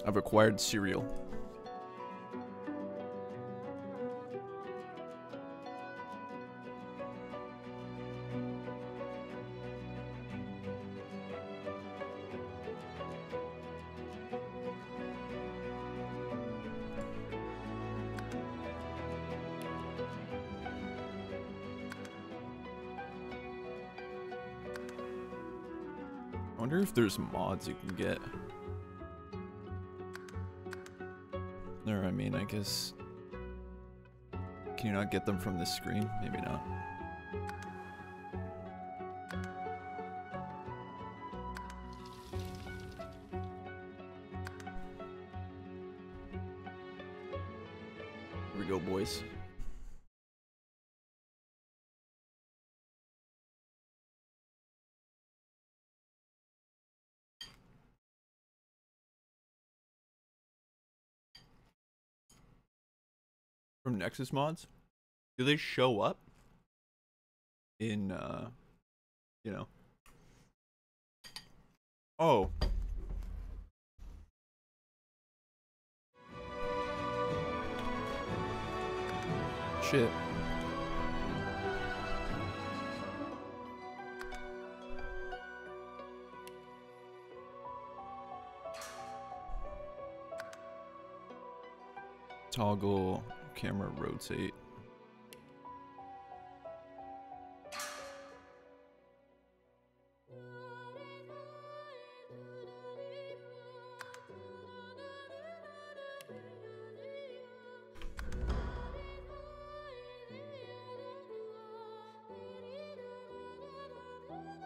I've acquired cereal. I wonder if there's mods you can get. Or, I mean, I guess... Can you not get them from this screen? Maybe not. Here we go, boys. From Nexus mods? Do they show up in, you know? Oh. Shit. Toggle camera rotate.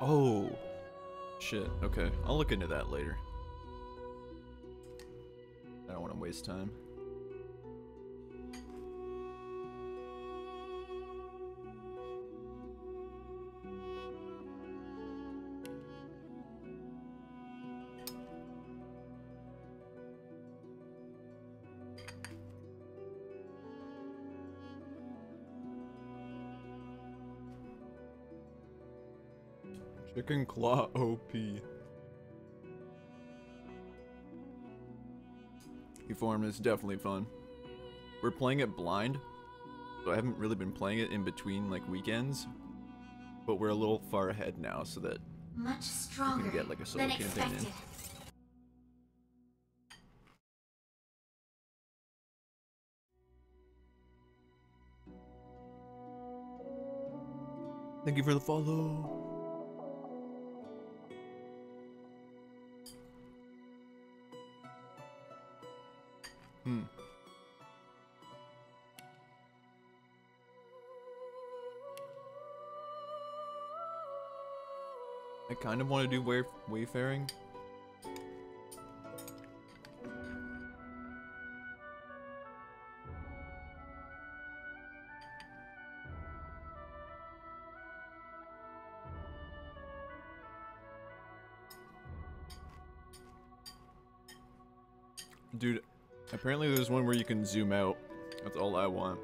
Oh, shit. Okay, I'll look into that later. I don't want to waste time. Chicken Claw OP. Reform is definitely fun. We're playing it blind, so I haven't really been playing it in between like weekends, but we're a little far ahead now so that much stronger we can get like a solo than campaign expected. in. Thank you for the follow. I kind of want to do wayfaring. Dude, apparently there's one where you can zoom out. That's all I want.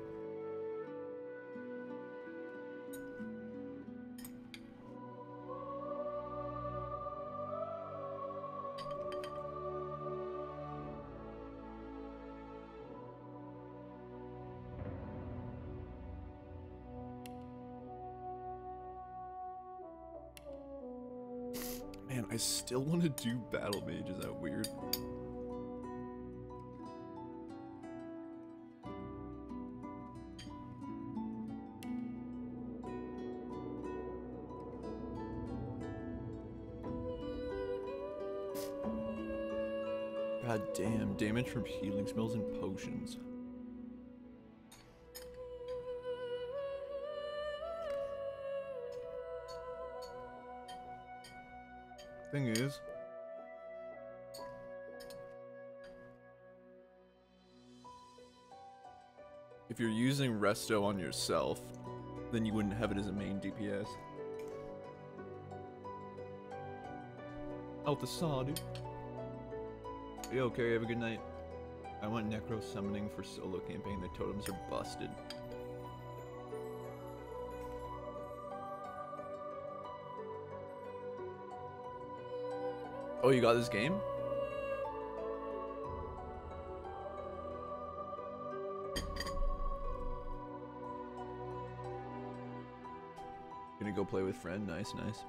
Man, I still want to do Battle Mage, is that weird? God damn, damage from healing spells and potions. Thing is, if you're using Resto on yourself, then you wouldn't have it as a main DPS. Out the saw, dude. Yo, Carrie, have a good night. I went Necro summoning for solo campaign. The totems are busted. Oh, you got this game? Gonna go play with friend. Nice, nice.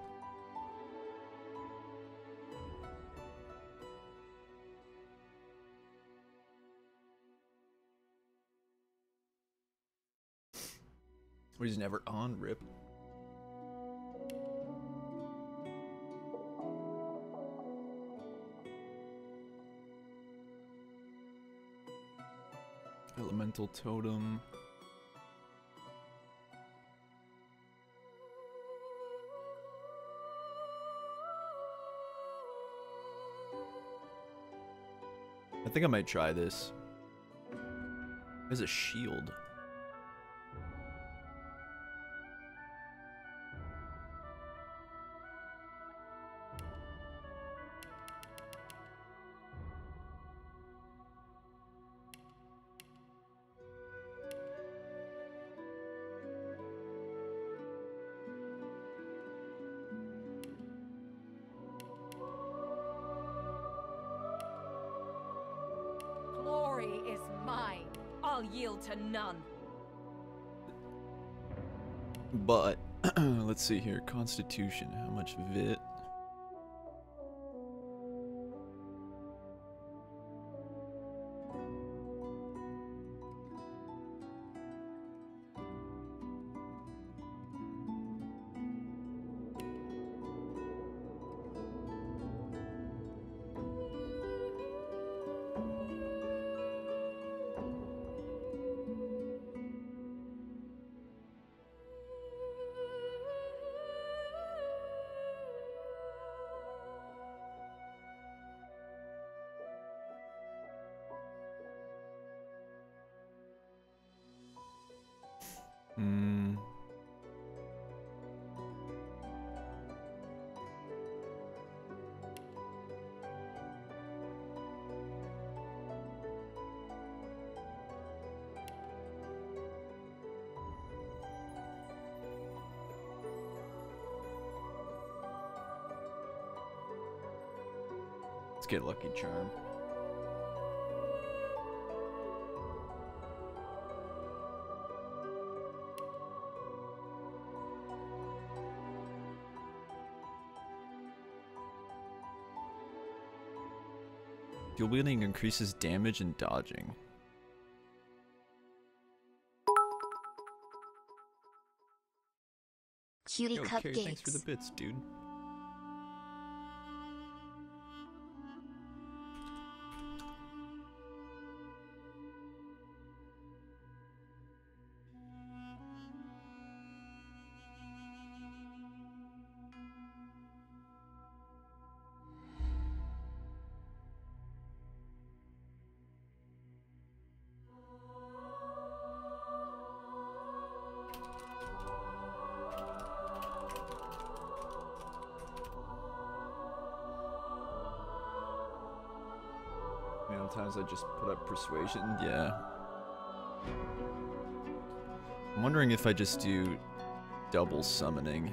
He's never on, rip. Elemental totem. I think I might try this. There's a shield. Yield to none. But let's see here. Constitution. How much vit? Let's get Lucky Charm. Dual wielding increases damage and dodging. Cutie Yo, cupcakes. Carrie, thanks for the bits, dude. Sometimes I just put up persuasion. Yeah. I'm wondering if I just do double summoning.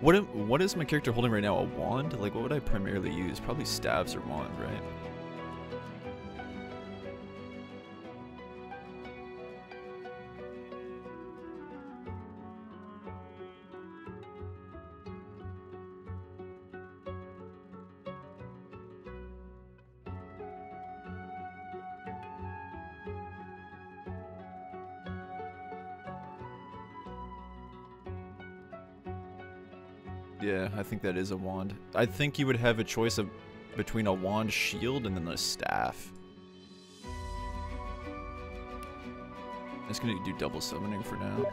What is my character holding right now? A wand? Like, what would I primarily use? Probably staves or wand, right? Yeah, I think that is a wand. I think you would have a choice of between a wand shield and then a staff. I'm just gonna do double summoning for now.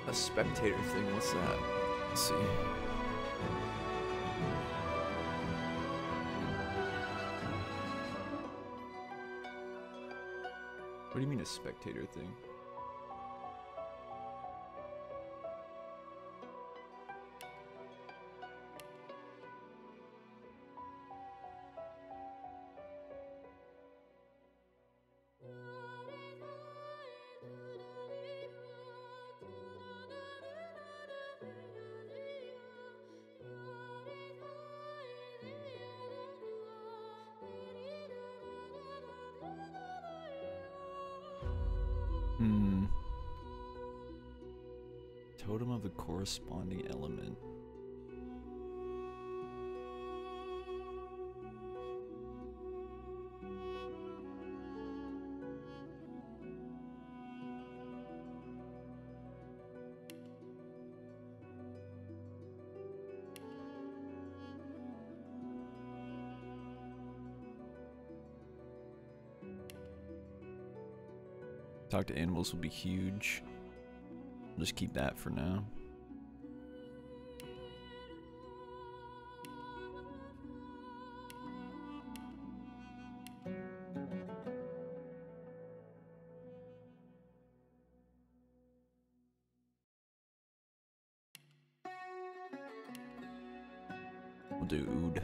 A spectator thing, what's that? Let's see. What do you mean a spectator thing? Totem of the corresponding element. Talk to animals will be huge. I'll just keep that for now. We'll do oud.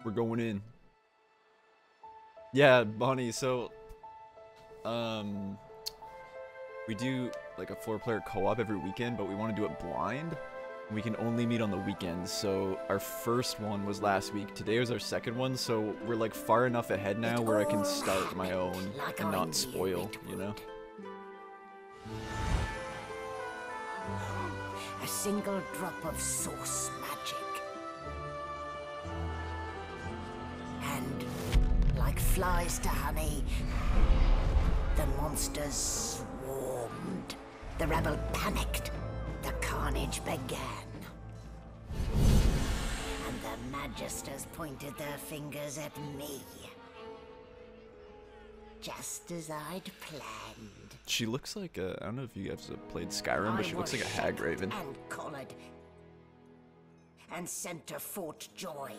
We're going in. Yeah, Bonnie, so we do like a 4-player co-op every weekend, but we want to do it blind. We can only meet on the weekends. So our first one was last week. Today was our second one, so we're like far enough ahead now where I can start my own and not spoil, you know? A single drop of source magic. And like flies to honey, the monsters swarmed. The rebel panicked. The carnage began. And the magisters pointed their fingers at me. Just as I'd planned. She looks like a, I don't know if you guys have played Skyrim, but she looks like a hag raven. And collared. And sent to Fort Joy.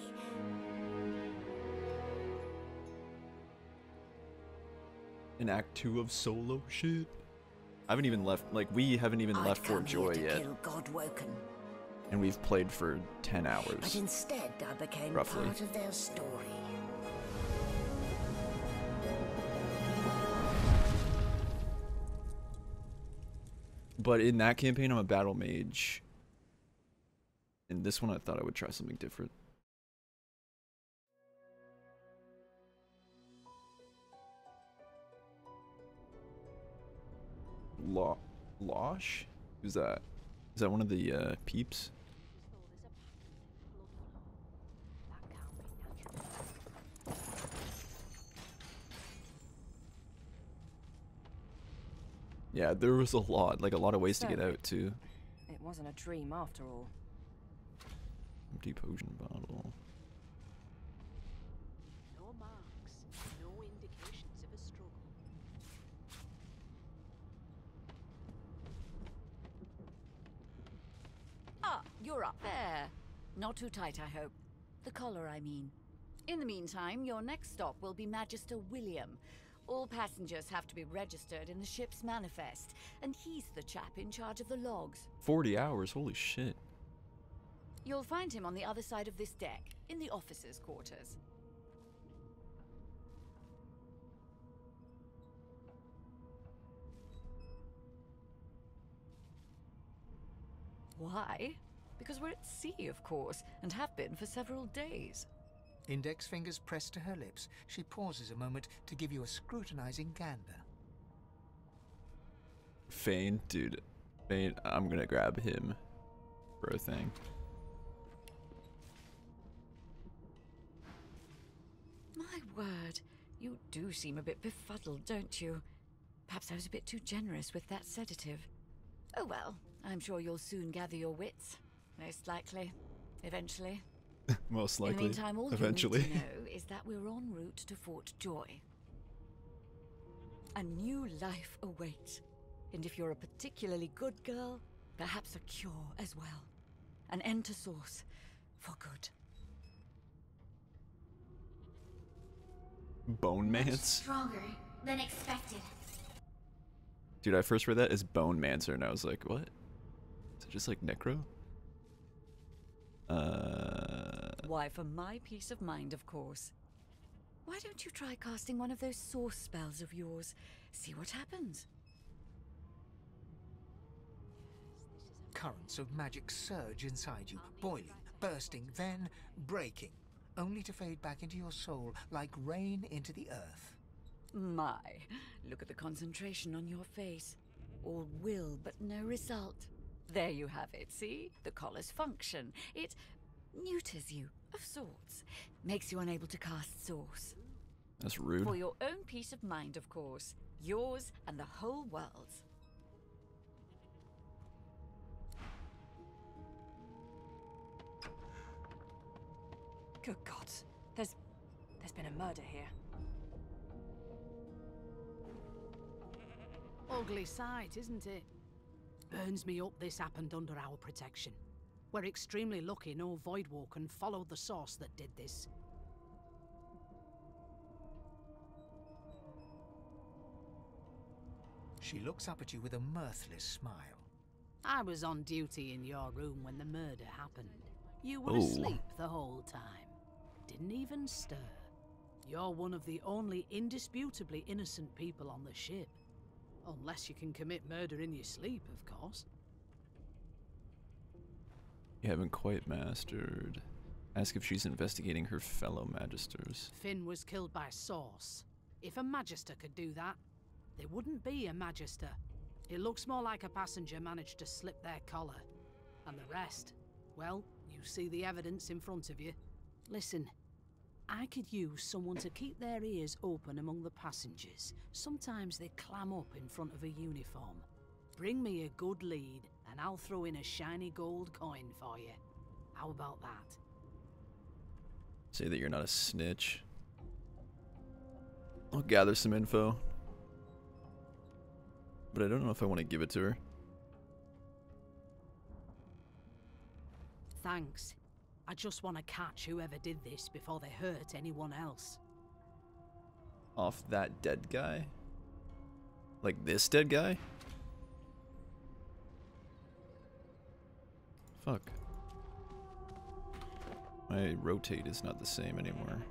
In Act 2 of solo shit. I haven't even left, like, we haven't even left Fort Joy yet. And we've played for 10 hours. But instead, I became roughly part of their story. But in that campaign, I'm a battle mage. In this one, I thought I would try something different. Losh? Who's that? Is that one of the peeps? Yeah, there was a lot of ways to get out too. It wasn't a dream after all. Empty potion bottle. No marks, no indications of a struggle. Ah, you're up. There. Not too tight, I hope. The collar, I mean. In the meantime, your next stop will be Magister William. All passengers have to be registered in the ship's manifest, and he's the chap in charge of the logs. 40 hours, holy shit. You'll find him on the other side of this deck, in the officers' quarters. Why? Because we're at sea, of course, and have been for several days. Index fingers pressed to her lips, she pauses a moment to give you a scrutinizing gander. Fane, dude. Fane, I'm gonna grab him for a thing. My word, you do seem a bit befuddled, don't you? Perhaps I was a bit too generous with that sedative. Oh well, I'm sure you'll soon gather your wits. Most likely. Eventually. Most In the likely. meantime, all eventually. you need to know is that we're en route to Fort Joy. A new life awaits. And if you're a particularly good girl, perhaps a cure as well. An end to Source. For good. Bone Much Mance? stronger than expected. Dude, I first read that as Bone Mancer, and I was like, what? Is it just like Necro? Why, for my peace of mind, of course. Why don't you try casting one of those source spells of yours? See what happens. Currents of magic surge inside you, boiling, bursting, then breaking, only to fade back into your soul like rain into the earth. My, look at the concentration on your face. All will, but no result. There you have it, see? The collar's function. It neuters you, of sorts. Makes you unable to cast Source. That's rude. For your own peace of mind, of course. Yours and the whole world's. Good God. There's been a murder here. Ugly sight, isn't it? Burns me up this happened under our protection. We're extremely lucky no Voidwalker followed the source that did this. She looks up at you with a mirthless smile. I was on duty in your room when the murder happened. You were Oh. asleep the whole time. Didn't even stir. You're one of the only indisputably innocent people on the ship. Unless you can commit murder in your sleep, of course. You haven't quite mastered. Ask if she's investigating her fellow magisters. Finn was killed by Source. If a Magister could do that, there wouldn't be a Magister. It looks more like a passenger managed to slip their collar. And the rest, well, you see the evidence in front of you. Listen, I could use someone to keep their ears open among the passengers. Sometimes they clam up in front of a uniform. Bring me a good lead, and I'll throw in a shiny gold coin for you. How about that? Say that you're not a snitch. I'll gather some info. But I don't know if I want to give it to her. Thanks. I just want to catch whoever did this before they hurt anyone else. Off that dead guy? Like this dead guy? Fuck. My rotate is not the same anymore.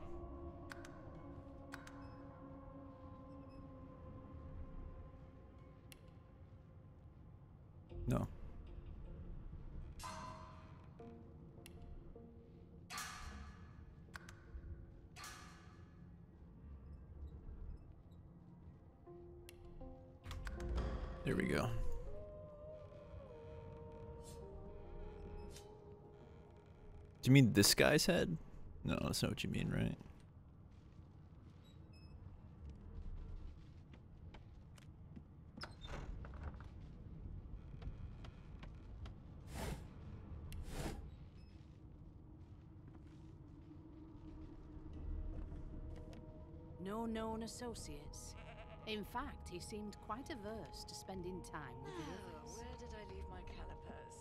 No. There we go. Do you mean this guy's head? No, that's not what you mean, right? No known associates. In fact, he seemed quite averse to spending time with the others. Where did I leave my calipers?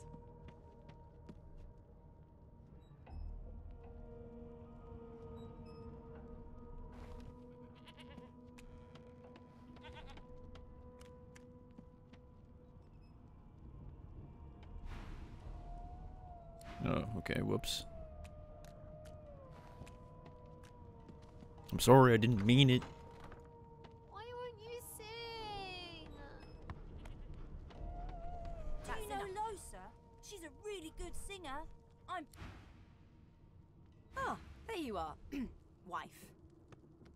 Oh, okay, whoops. I'm sorry, I didn't mean it. Why won't you sing? Do you know Losa? She's a really good singer. Ah, there you are, wife.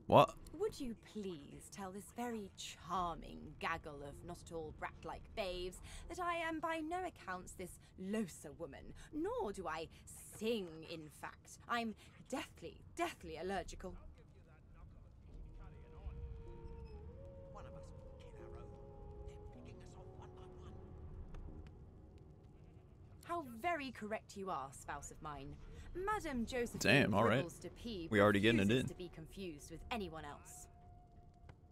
What? Would you please tell this very charming gaggle of not-at-all brat-like babes that I am by no accounts this Losa woman, nor do I sing, in fact. I'm deathly allergical. One of us will kill our own. They're picking us off one by one. How very correct you are, spouse of mine. Madame Josephine Damn, all right. We already getting it in. To be confused with anyone else.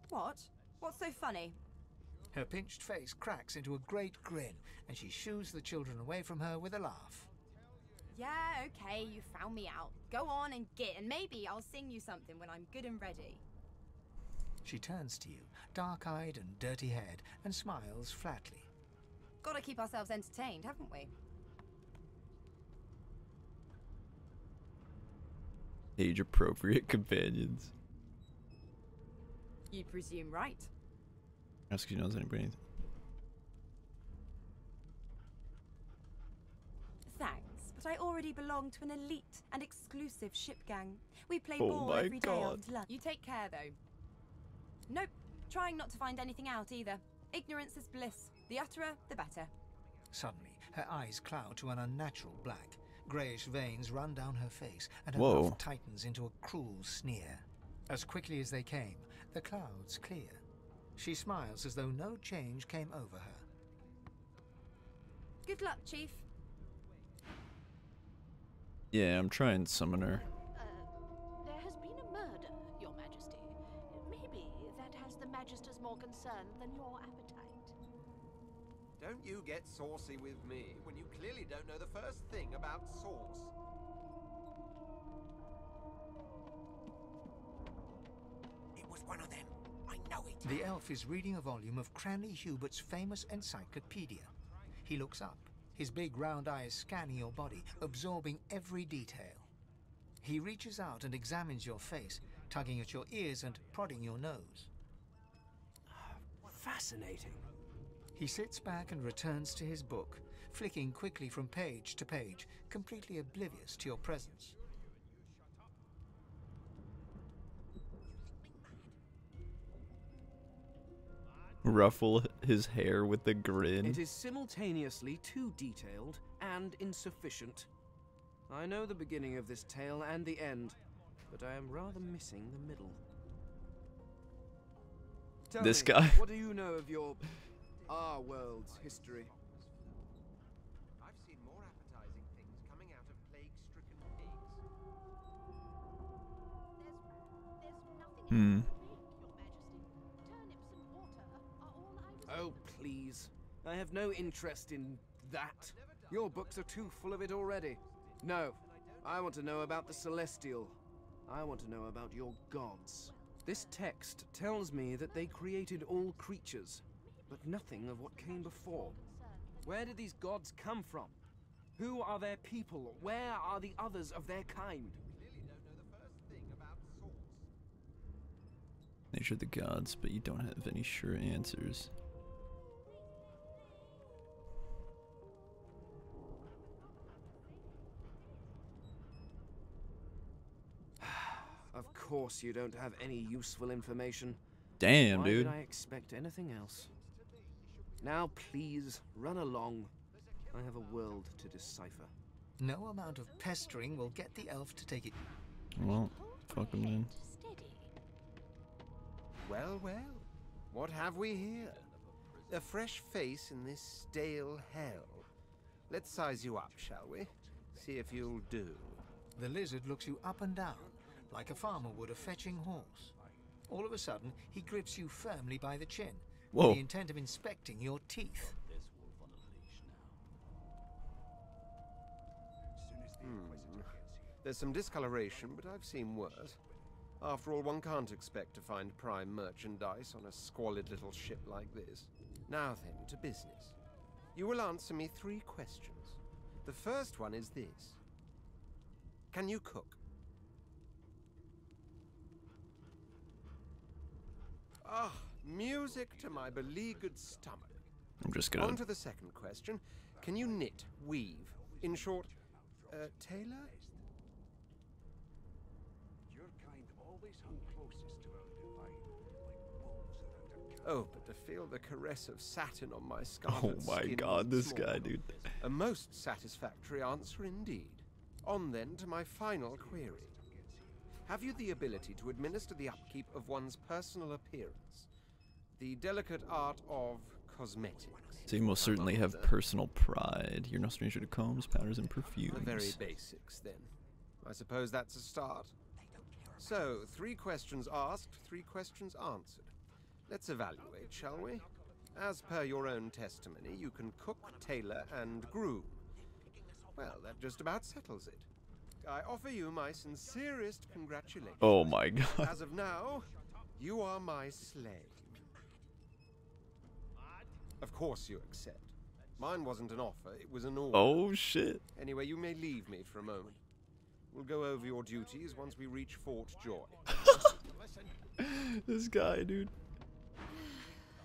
What? What's so funny? Her pinched face cracks into a great grin, and she shoos the children away from her with a laugh. Yeah, okay, you found me out. Go on and git, and maybe I'll sing you something when I'm good and ready. She turns to you, dark-eyed and dirty-haired, and smiles flatly. Gotta keep ourselves entertained, haven't we? Age-appropriate companions. You presume right. Ask if she knows anybody. Thanks, but I already belong to an elite and exclusive ship gang. We play Oh ball my every day God. after lunch. You take care, though. Nope, trying not to find anything out either. Ignorance is bliss. The utterer, the better. Suddenly, her eyes cloud to an unnatural black. Greyish veins run down her face, and her Whoa. mouth tightens into a cruel sneer. As quickly as they came, the clouds clear. She smiles as though no change came over her. Good luck, Chief. Yeah, I'm trying summon her. There has been a murder, Your Majesty. Maybe that has the Magisters more concerned than your appetite. Don't you get saucy with me when you clearly don't know the first thing about sauce. It was one of them. I know it. The elf is reading a volume of Cranley Hubert's famous encyclopedia. He looks up, his big round eyes scanning your body, absorbing every detail. He reaches out and examines your face, tugging at your ears and prodding your nose. Fascinating. He sits back and returns to his book, flicking quickly from page to page, completely oblivious to your presence. Ruffle his hair with a grin. It is simultaneously too detailed and insufficient. I know the beginning of this tale and the end, but I am rather missing the middle. Tell This me, guy. What do you know of our world's history? I've seen more appetizing things coming out of plague-stricken pigs. There's nothing Hmm. else to drink, Your Majesty. Turnips and water are all I was... Oh, please. I have no interest in that. Your books are too full of it already. No, I want to know about the Celestial. I want to know about your gods. This text tells me that they created all creatures, but nothing of what came before. Where did these gods come from? Who are their people? Where are the others of their kind? Clearly don't know the first thing about sauce. Nature of the gods, but you don't have any sure answers. Of course you don't have any useful information. Damn, Why dude. did I expect anything else? Now please, run along. I have a world to decipher. No amount of pestering will get the elf to take it. Well, fuck him then. Steady. Well, well, what have we here? A fresh face in this stale hell. Let's size you up, shall we? See if you'll do. The lizard looks you up and down, like a farmer would a fetching horse. All of a sudden, he grips you firmly by the chin, Whoa. with the intent of inspecting your teeth. There's some discoloration, but I've seen worse. After all, one can't expect to find prime merchandise on a squalid little ship like this. Now then, to business. You will answer me 3 questions. The first one is this. Can you cook? Ah, music to my beleaguered stomach. I'm just On gonna. to the second question. Can you knit, weave? In short, tailor? Oh, but to feel the caress of satin on my Oh scarlet my skin god, once this more. guy, dude. A most satisfactory answer indeed. On then to my final query. Have you the ability to administer the upkeep of one's personal appearance? The delicate art of cosmetics. So you most certainly have personal pride. You're no stranger to combs, powders, and perfumes. The very basics, then. I suppose that's a start. So, 3 questions asked, 3 questions answered. Let's evaluate, shall we? As per your own testimony, you can cook, tailor, and groom. Well, that just about settles it. I offer you my sincerest congratulations. Oh my god. As of now, you are my slave. Of course you accept. Mine wasn't an offer, it was an order. Oh shit. Anyway, you may leave me for a moment. We'll go over your duties once we reach Fort Joy. This guy, dude.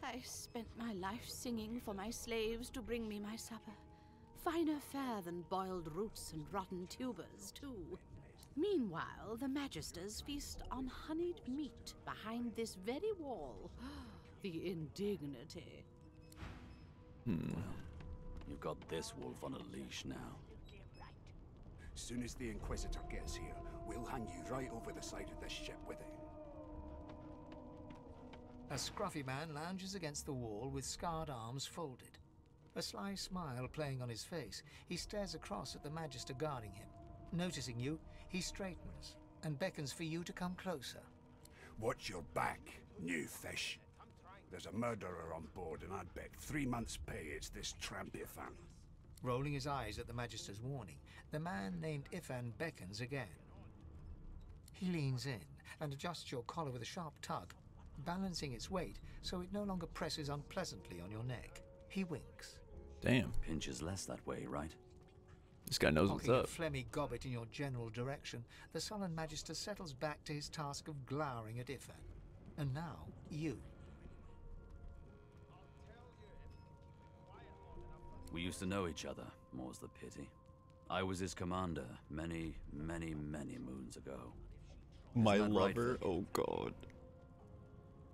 I spent my life singing for my slaves to bring me my supper. Finer fare than boiled roots and rotten tubers, too. Meanwhile, the Magisters feast on honeyed meat behind this very wall. The indignity. You've got this wolf on a leash now. Soon as the Inquisitor gets here, we'll hang you right over the side of this ship with it. A scruffy man lounges against the wall with scarred arms folded. A sly smile playing on his face, he stares across at the Magister guarding him. Noticing you, he straightens and beckons for you to come closer. Watch your back, new fish. There's a murderer on board, and I'd bet 3 months' pay it's this tramp Ifan. Rolling his eyes at the Magister's warning, the man named Ifan beckons again. He leans in and adjusts your collar with a sharp tug, balancing its weight so it no longer presses unpleasantly on your neck. He winks. Damn. Pinches less that way, right? This guy knows what's Cocking up. a phlegmy gobbet in your general direction, the sullen Magister settles back to his task of glowering at Ifan. And now, you. We used to know each other, more's the pity. I was his commander many, many, many moons ago. My Isn't that right, lover? Vic? Oh god.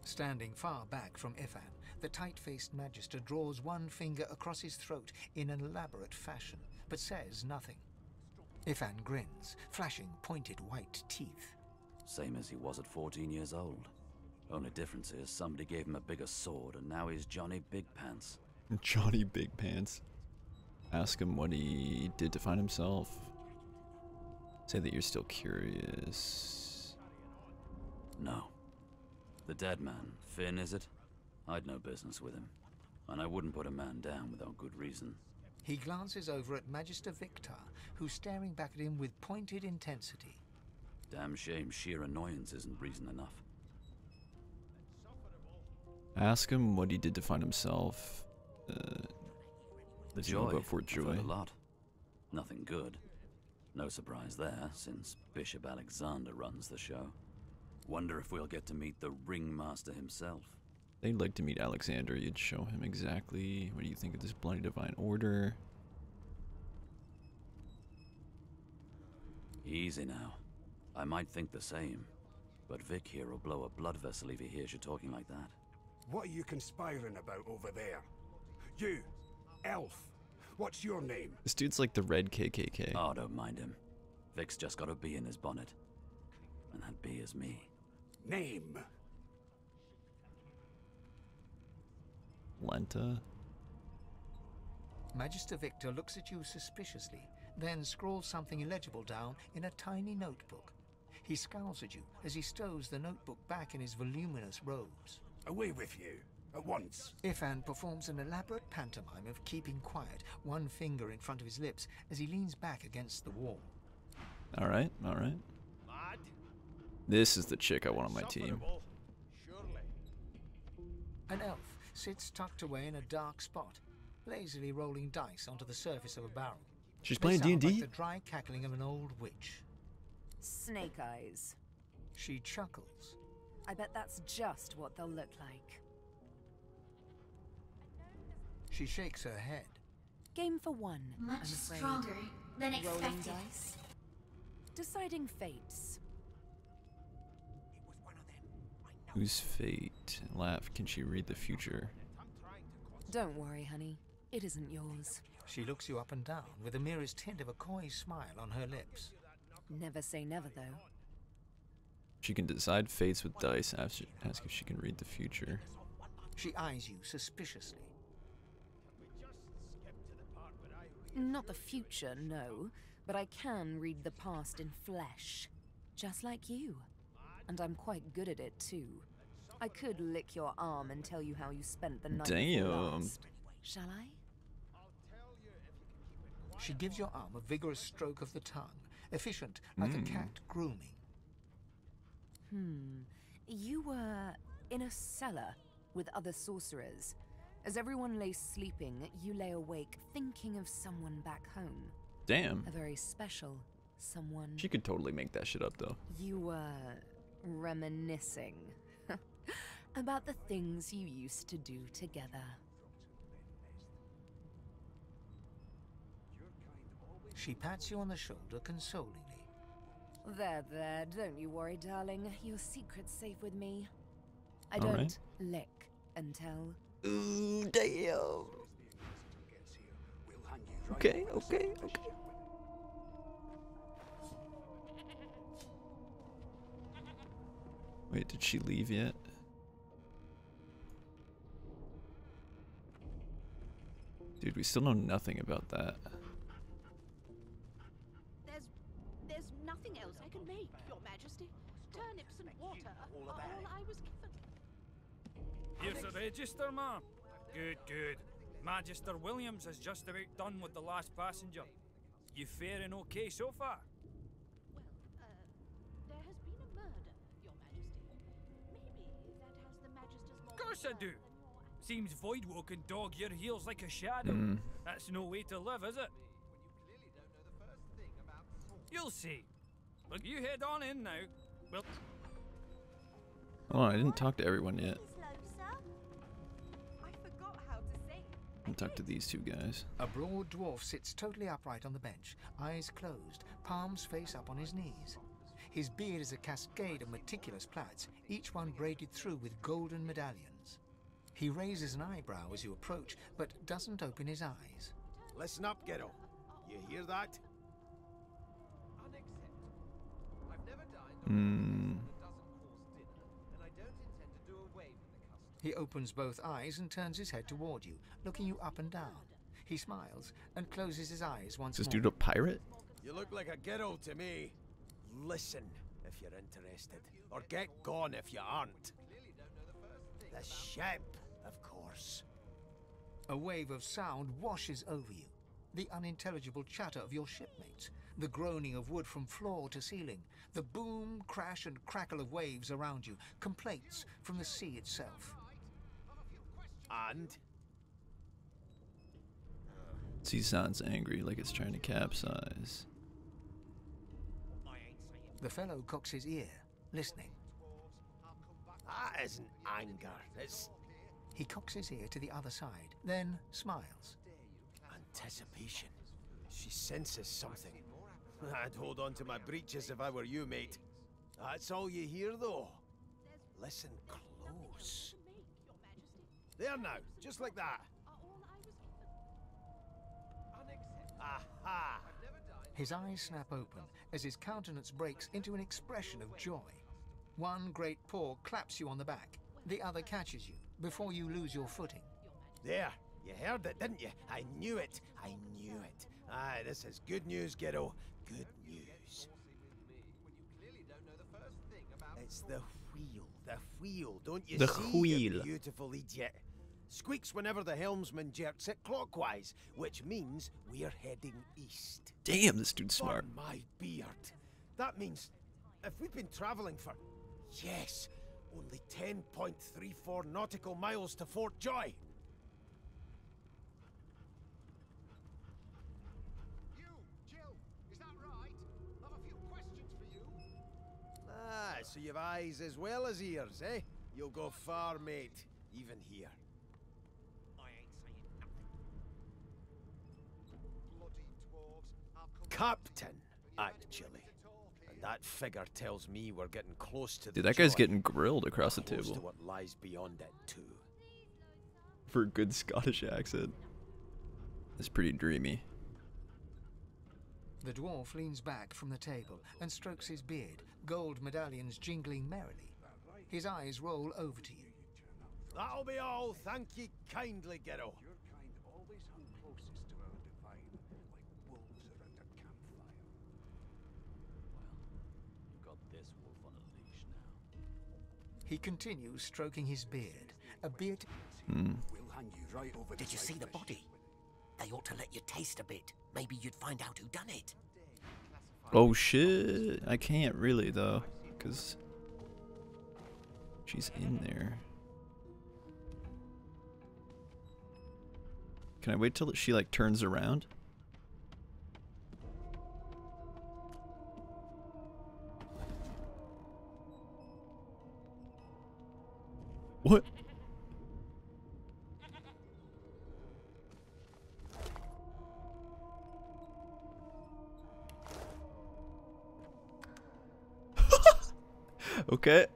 Standing far back from Ifan, the tight-faced Magister draws one finger across his throat in an elaborate fashion, but says nothing. Ifan grins, flashing pointed white teeth. Same as he was at 14 years old. Only difference is somebody gave him a bigger sword and now he's Johnny Big Pants. Johnny Big Pants. Ask him what he did to find himself. Say that you're still curious. No. The dead man, Finn, is it? I'd no business with him. And I wouldn't put a man down without good reason. He glances over at Magister Victor, who's staring back at him with pointed intensity. Damn shame sheer annoyance isn't reason enough. Ask him what he did to find himself. The Does he know Joy, about Fort I've heard Joy? a lot. Nothing good. No surprise there, since Bishop Alexander runs the show. Wonder if we'll get to meet the ringmaster himself. They'd like to meet Alexander. You'd show him exactly. What do you think of this bloody divine order? Easy now. I might think the same, but Vic here will blow a blood vessel if he hears you talking like that. What are you conspiring about over there? You, elf, what's your name? This dude's like the red KKK. Oh, don't mind him. Vic's just got a bee in his bonnet. And that bee is me. Name? Lenta? Magister Victor looks at you suspiciously, then scrawls something illegible down in a tiny notebook. He scowls at you as he stows the notebook back in his voluminous robes. Away with you, at once. Ifan performs an elaborate pantomime of keeping quiet, one finger in front of his lips as he leans back against the wall. Alright, alright. This is the chick I want on my team. An elf sits tucked away in a dark spot, lazily rolling dice onto the surface of a barrel. She's They playing sound D&D? like the dry cackling of an old witch. Snake eyes. She chuckles. I bet that's just what they'll look like. She shakes her head. Game for one, Much I'm afraid. stronger than Rolling expected. dice. Deciding fates. Whose fate? Laugh, can she read the future? Don't worry, honey. It isn't yours. She looks you up and down with the merest hint of a coy smile on her lips. Never say never, though. She can decide fates with dice. Ask if she can read the future. She eyes you suspiciously. Not the future, no, but I can read the past in flesh, just like you. And I'm quite good at it too. I could lick your arm and tell you how you spent the night before last. Shall I? She gives your arm a vigorous stroke of the tongue, efficient like a cat grooming. You were in a cellar with other sorcerers. As everyone lay sleeping, you lay awake thinking of someone back home. Damn. A very special someone. She could totally make that shit up, though. You were reminiscing about the things you used to do together. She pats you on the shoulder consolingly. There, don't you worry, darling. Your secret's safe with me. I All don't right. lick and tell. Ooh, damn. Okay. Wait, did she leave yet? Dude, we still know nothing about that. There's nothing else I can make, Your Majesty. Turnips and water are all I was given. Here's the register, ma'am. Good. Magister Williams is just about done with the last passenger. You faring okay so far? Well, there has been a murder, Your Majesty. Maybe that has the Magister's more. Of course I do. Seems Voidwoe can dog your heels like a shadow. That's no way to live, is it? You'll see. Look, you head on in now. Well, Oh, I didn't talk to everyone yet. I forgot how to sing. I'll talk to these two guys. A broad dwarf sits totally upright on the bench, eyes closed, palms face up on his knees. His beard is a cascade of meticulous plaits, each one braided through with golden medallions. He raises an eyebrow as you approach, but doesn't open his eyes. Listen up, kiddo. You hear that? He opens both eyes and turns his head toward you, looking you up and down. He smiles and closes his eyes once Is this more. dude a pirate? You look like a kiddo to me. Listen if you're interested, or get gone if you aren't. The ship, of course. A wave of sound washes over you. The unintelligible chatter of your shipmates, the groaning of wood from floor to ceiling, the boom, crash and crackle of waves around you, complaints from the sea itself. And? Sea sounds angry, like it's trying to capsize. The fellow cocks his ear, listening. That isn't anger, it's He cocks his ear to the other side, then smiles. anticipation. She senses something. I'd hold on to my breeches if I were you, mate. That's all you hear, though. Listen close. There now, just like that. Aha! His eyes snap open as his countenance breaks into an expression of joy. One great paw claps you on the back. The other catches you before you lose your footing. There, you heard it, didn't you? I knew it. I knew it. Aye, this is good news, kiddo. Good news. It's the wheel, don't you The see, wheel. you beautiful idiot? Squeaks whenever the helmsman jerks it clockwise, which means we're heading east. Damn, this dude's smart. For my beard. That means if we've been traveling for, yes, only 10.34 nautical miles to Fort Joy. Ah, so you've eyes as well as ears, eh? You'll go far, mate, even here. Captain, actually. And that figure tells me we're getting close to the Dude, that guy's joy. getting grilled across the Close to table. what lies beyond it, too. For a good Scottish accent. It's pretty dreamy. The dwarf leans back from the table and strokes his beard, gold medallions jingling merrily. His eyes roll over to you. That'll be all. Thank ye kindly, kiddo. Your kind always hung closest to our divine, like wolves around a campfire. He continues stroking his beard. A beard. We'll hang you right over. Did you see the body? They ought to let you taste a bit. Maybe you'd find out who done it. Oh shit! I can't really though, cause she's in there. Can I wait till she like turns around? What? Okay.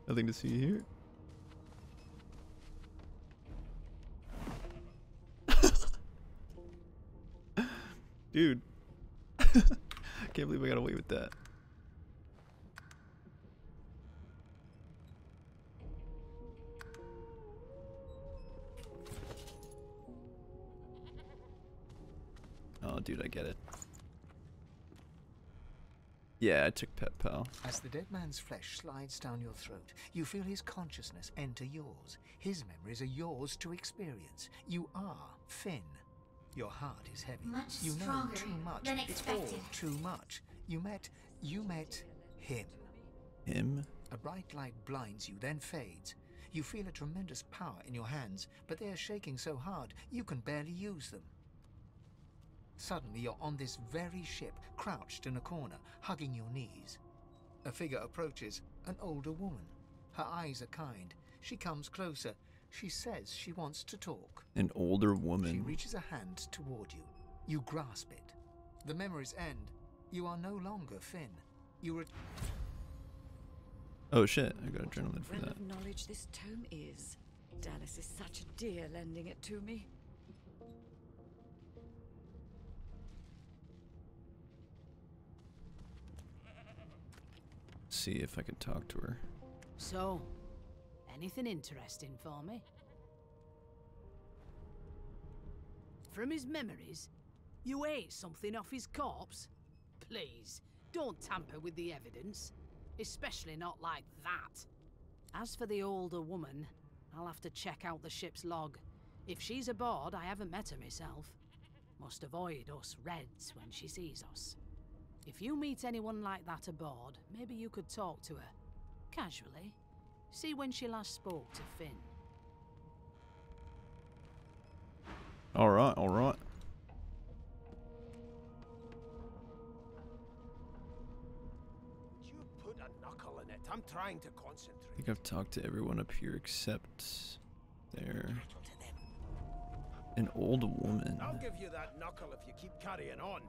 Nothing to see here. Dude. Can't believe I got away with that. Oh, dude, I get it. Yeah, I took Pet Pal. As the dead man's flesh slides down your throat, you feel his consciousness enter yours. His memories are yours to experience. You are Finn. Your heart is heavy. You know too much. It's all too much. You met him. Him? A bright light blinds you, then fades. You feel a tremendous power in your hands, but they are shaking so hard you can barely use them. Suddenly you're on this very ship, crouched in a corner, hugging your knees. A figure approaches, an older woman. Her eyes are kind. She comes closer. She says she wants to talk. An older woman. She reaches a hand toward you. You grasp it. The memories end. You are no longer Finn. You Oh shit, I got adrenaline for What that. of knowledge this tome is. Dallas is such a dear lending it to me. See if I can talk to her. So, anything interesting for me? From his memories, you ate something off his corpse? Please, don't tamper with the evidence. Especially not like that. As for the older woman, I'll have to check out the ship's log. If she's aboard, I haven't met her myself. Must avoid us Reds when she sees us. If you meet anyone like that aboard, maybe you could talk to her. Casually. See when she last spoke to Finn. Alright, alright. You put a knuckle in it. I'm trying to concentrate. I think I've talked to everyone up here except there. An old woman. I'll give you that knuckle if you keep carrying on.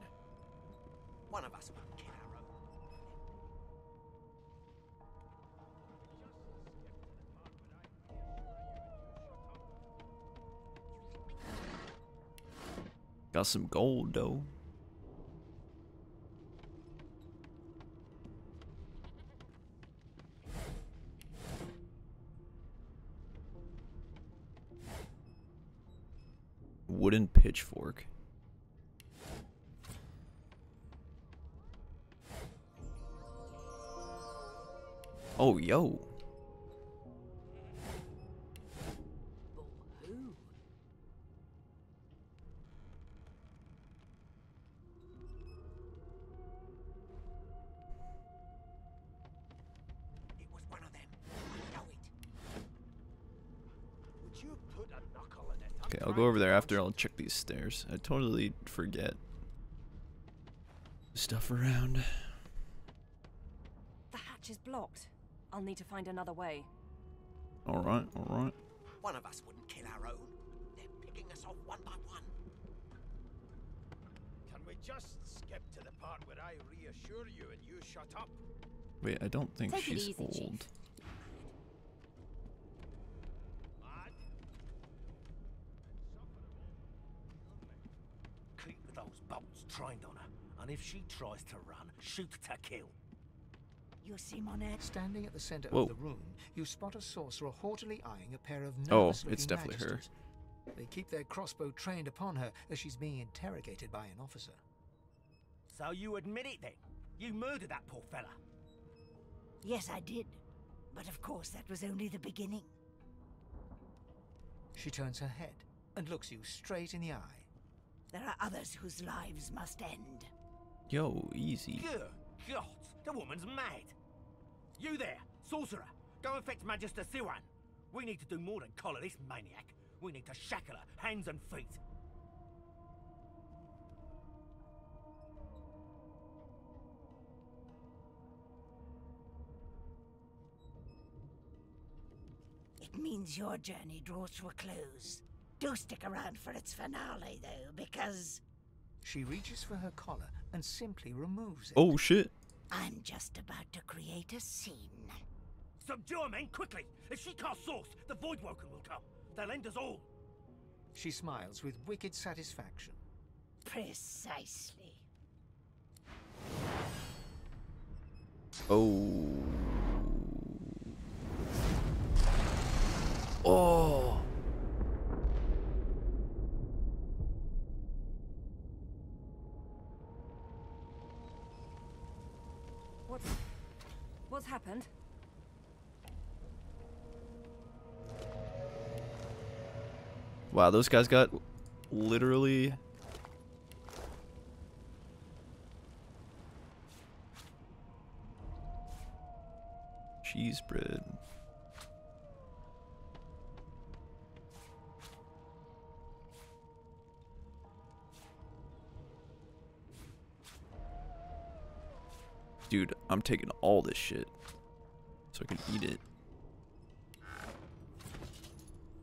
One of us will kill our own. Got some gold though. Wooden pitchfork. Oh, yo. It was one of them. I know it. Would you put a knuckle in it? Okay, I'll go over there after. I'll check these stairs. I totally forget stuff around. The hatch is blocked. I'll need to find another way. Alright, alright. One of us wouldn't kill our own. They're picking us off one by one. Can we just skip to the part where I reassure you and you shut up? Wait, I don't think Take it she's easy, old. Chief. Keep those bolts trained on her, and if she tries to run, shoot to kill. You see, Monet? Standing at the center Whoa. of the room, you spot a sorcerer haughtily eyeing a pair of Oh, nervous-looking it's definitely her. magisters. They keep their crossbow trained upon her as she's being interrogated by an officer. So you admit it then? You murdered that poor fella? Yes, I did. But of course, that was only the beginning. She turns her head and looks you straight in the eye. There are others whose lives must end. Yo, easy. Good God, the woman's mad. You there, sorcerer, go and fetch Magister Siwan. We need to do more than collar this maniac. We need to shackle her, hands and feet. It means your journey draws to a close. Do stick around for its finale, though, because... She reaches for her collar and simply removes it. Oh, shit. I'm just about to create a scene. Subdue her, men, quickly! If she casts Source, the Voidwoken will come. They'll end us all. She smiles with wicked satisfaction. Precisely. Oh. Oh. What's happened? Wow, those guys got literally cheese bread. Dude, I'm taking all this shit so I can eat it.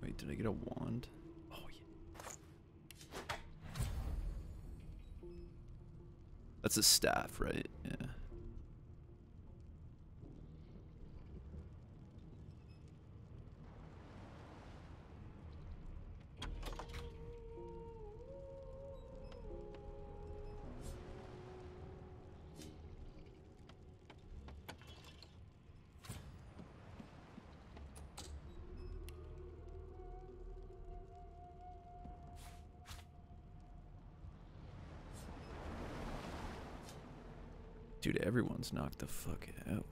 Wait, did I get a wand? Oh, yeah. That's a staff, right? Yeah. Dude, everyone's knocked the fuck out.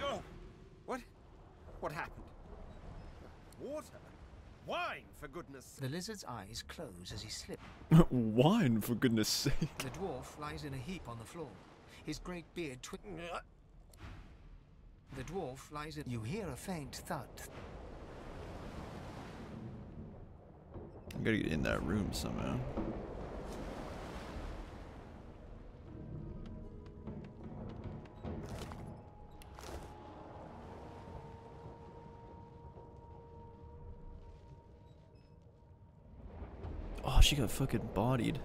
Oh! What happened? Water? Wine, for goodness sake. The lizard's eyes close as he slips. Wine, for goodness sake. The dwarf lies in a heap on the floor. His great beard The dwarf lies in... You hear a faint thud. I gotta get in that room somehow. Oh, she got fucking bodied.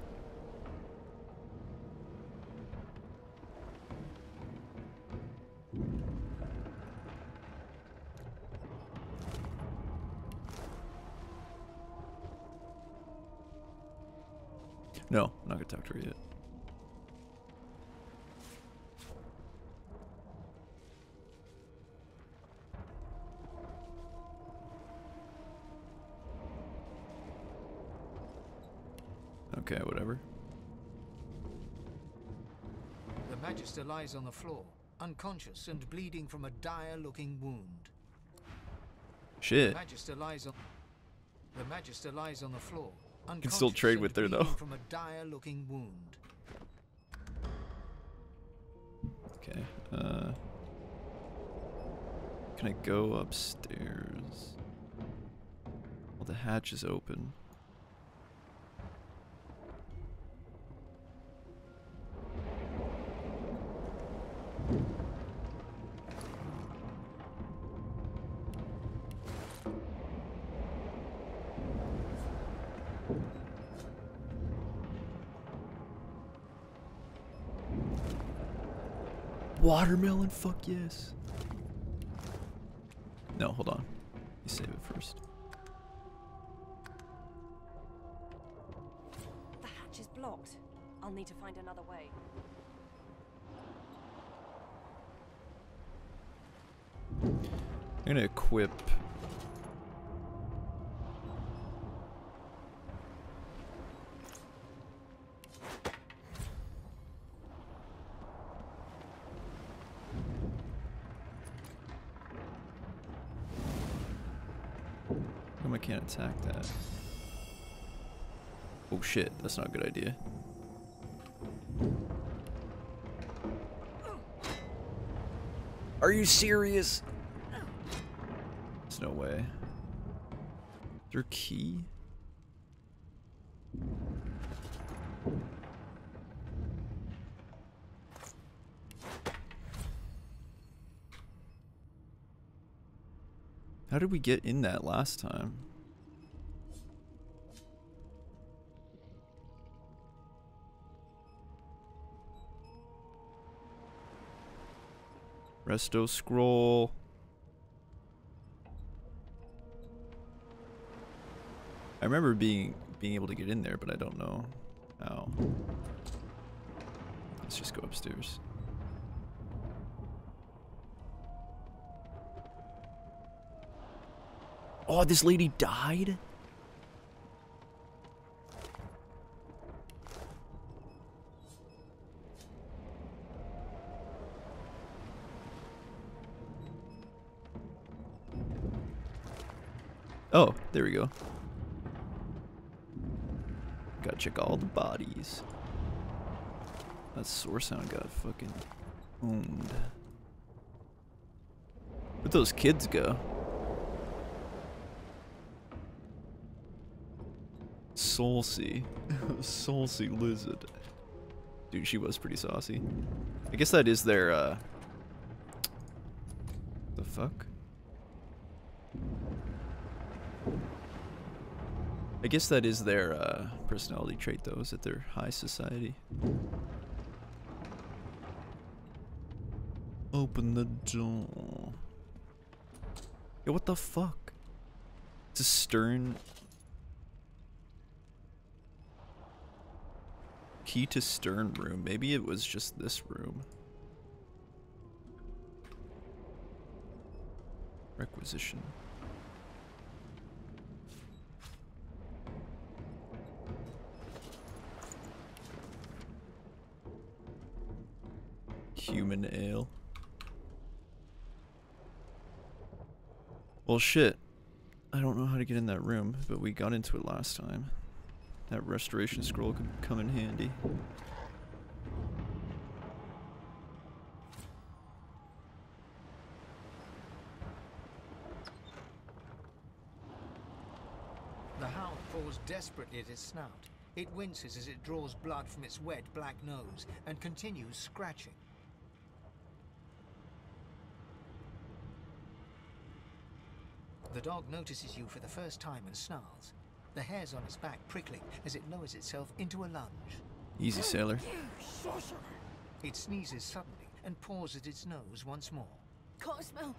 No, I'm not gonna talk to her yet. Okay, whatever. The Magister lies on the floor, unconscious and bleeding from a dire-looking wound. Shit. The Magister lies on the floor. You can still trade with her though. From a dire-looking wound. Okay. Can I go upstairs? Well, the hatch is open. Watermelon, fuck yes. No, hold on. You save it first. The hatch is blocked. I'll need to find another way. I'm gonna equip can't attack that. Oh shit, that's not a good idea. Are you serious? There's no way. Is there a key? How did we get in that last time? Resto scroll. I remember being able to get in there, but I don't know how. Let's just go upstairs. Oh, this lady died? Oh, there we go. Gotta check all the bodies. That source sound got fucking owned. Where'd those kids go? Soulsea. Soulsea lizard. Dude, she was pretty saucy. I guess that is their, the fuck? I guess that is their, personality trait, though, is that they're high society. Open the door. Yo, what the fuck? It's a stern... Key to stern room. Maybe it was just this room. Requisition. Human ale. Well, shit. I don't know how to get in that room, but we got into it last time. That restoration scroll could come in handy. The hound paws desperately at its snout. It winces as it draws blood from its wet black nose and continues scratching. The dog notices you for the first time and snarls. The hairs on its back prickling as it lowers itself into a lunge. Easy, sailor. It sneezes suddenly and paws at its nose once more. Can't smell.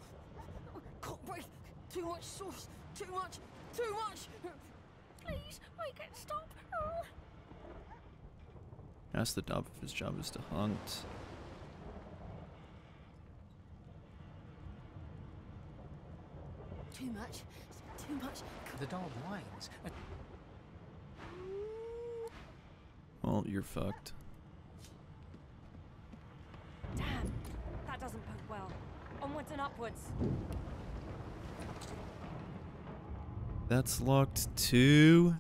Can't breathe. Too much sauce. Too much. Too much. Please, make it stop. Ask the dog if his job is to hunt. Too much. Too much. The dog whines. Well, you're fucked. Damn, that doesn't bode well. Onwards and upwards. That's locked too.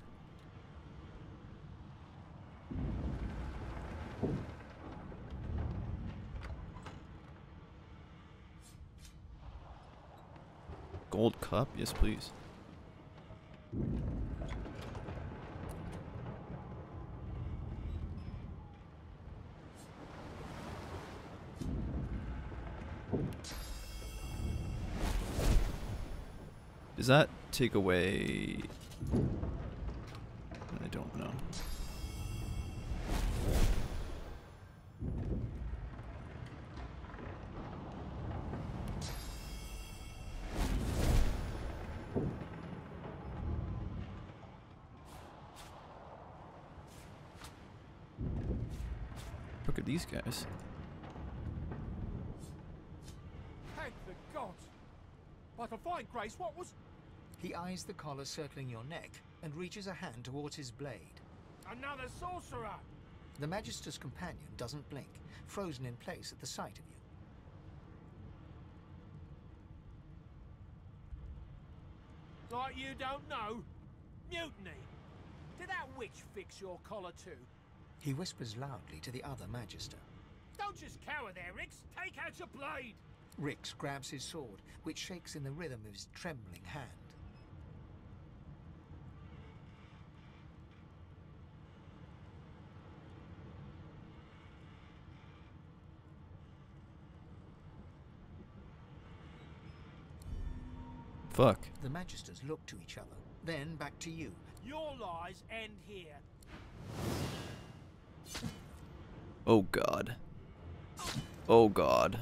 Gold cup, yes please. Does that take away... I don't know. Look at these guys. Thank the gods! By divine grace, what was... He eyes the collar circling your neck and reaches a hand towards his blade. Another sorcerer! The Magister's companion doesn't blink, frozen in place at the sight of you. Like you don't know? Mutiny! Did that witch fix your collar too? He whispers loudly to the other Magister. Don't just cower there, Rix! Take out your blade! Rix grabs his sword, which shakes in the rhythm of his trembling hand. Fuck. The Magisters look to each other, then back to you. Your lies end here. Oh god. Oh god.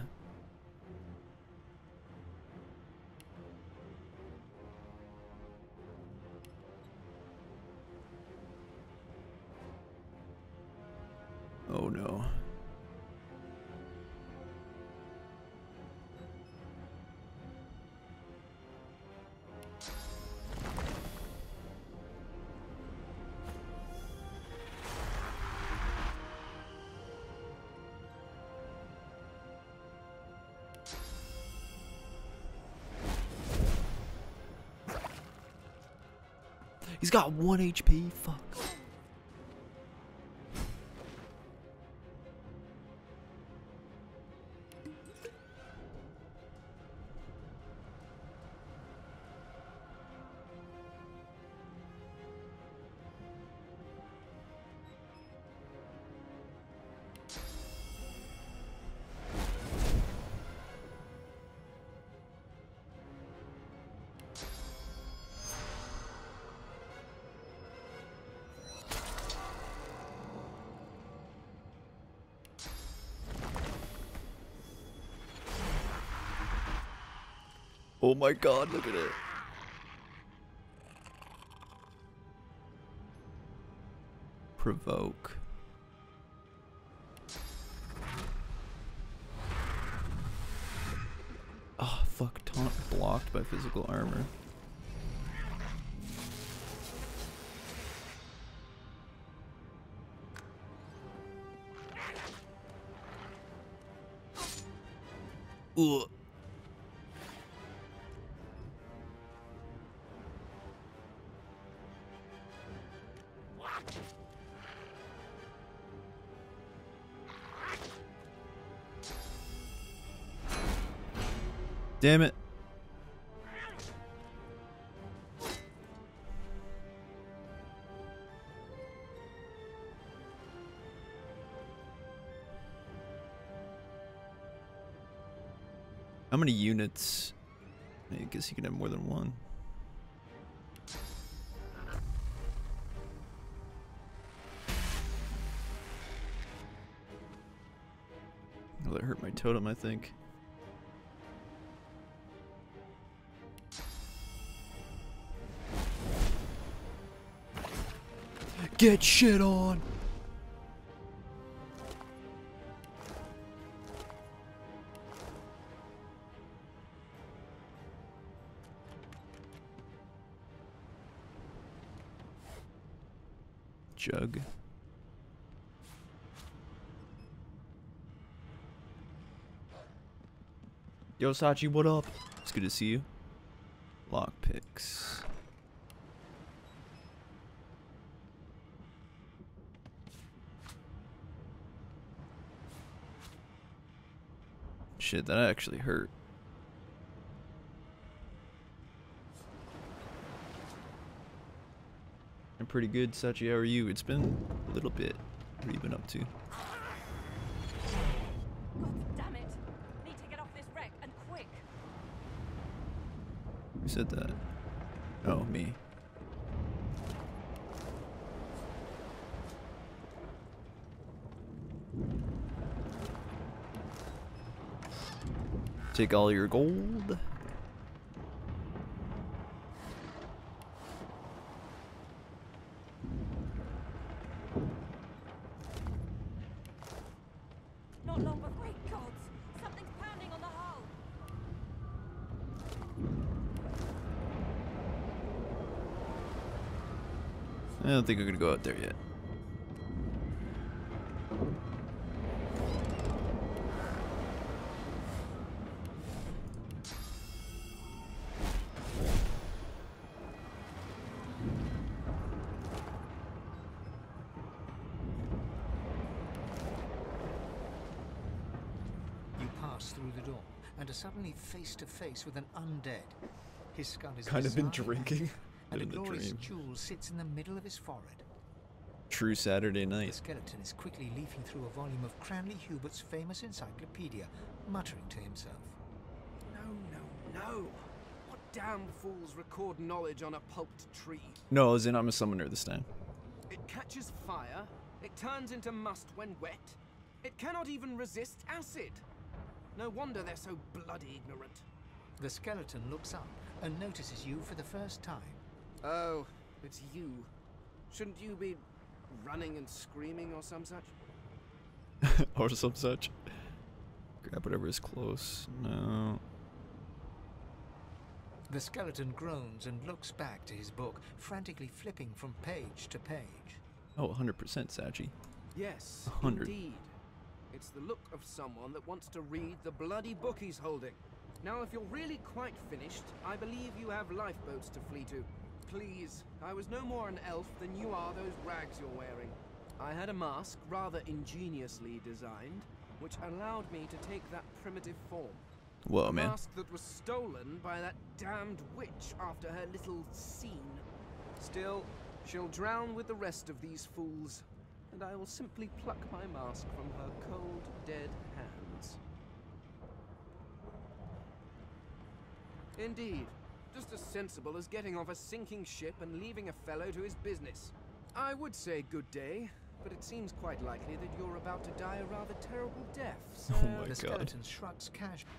Oh no. He's got 1 HP. Fuck. Oh my god, look at it. Provoke. Oh, fuck. Taunt blocked by physical armor. Ugh. Damn it. How many units? I guess you can have more than one. Oh, that hurt my totem, I think. Get shit on! Jug. Yo, Sachi, what up? It's good to see you. Lockpicks. Shit, that actually hurt. I'm pretty good, Sachi. How are you? It's been a little bit. What have you been up to? God damn it! Need to get off this wreck and quick. Who said that? Oh, me. Take all your gold. Not long, but great gods! Something's pounding on the hull. I don't think I'm gonna go out there yet. pass through the door and are suddenly face to face with an undead. His skull is Kind of been bizarrely drinking, red, but and a in the glorious dream. jewel sits in the middle of his forehead. True Saturday The night. skeleton is quickly leafing through a volume of Cranley Hubert's famous encyclopedia, muttering to himself. No. What damn fools record knowledge on a pulped tree? No, as in I'm a summoner this time. It catches fire, it turns into must when wet, it cannot even resist acid. No wonder they're so bloody ignorant. The skeleton looks up and notices you for the first time. Oh, it's you. Shouldn't you be running and screaming or some such? Or some such. Grab whatever is close. No. The skeleton groans and looks back to his book, frantically flipping from page to page. Oh, 100% Sachi. Yes, 100. indeed. It's the look of someone that wants to read the bloody book he's holding. Now, if you're really quite finished, I believe you have lifeboats to flee to. Please, I was no more an elf than you are those rags you're wearing. I had a mask, rather ingeniously designed, which allowed me to take that primitive form. Whoa, a man. mask that was stolen by that damned witch after her little scene. Still, she'll drown with the rest of these fools, and I will simply pluck my mask from her cold, dead hands. Indeed, just as sensible as getting off a sinking ship and leaving a fellow to his business. I would say good day, but it seems quite likely that you're about to die a rather terrible death, so... Oh my The god. skeleton shrugs casually.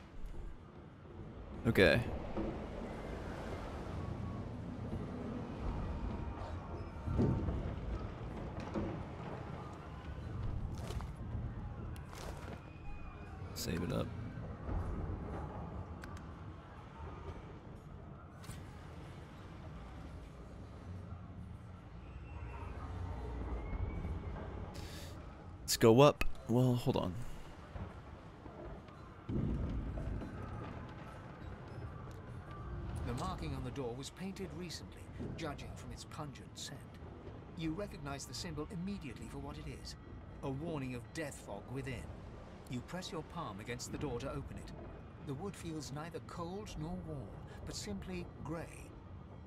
Okay. Save it up. Let's go up. Well, hold on. The marking on the door was painted recently, judging from its pungent scent. You recognize the symbol immediately for what it is, a warning of death fog within. You press your palm against the door to open it. The wood feels neither cold nor warm, but simply grey.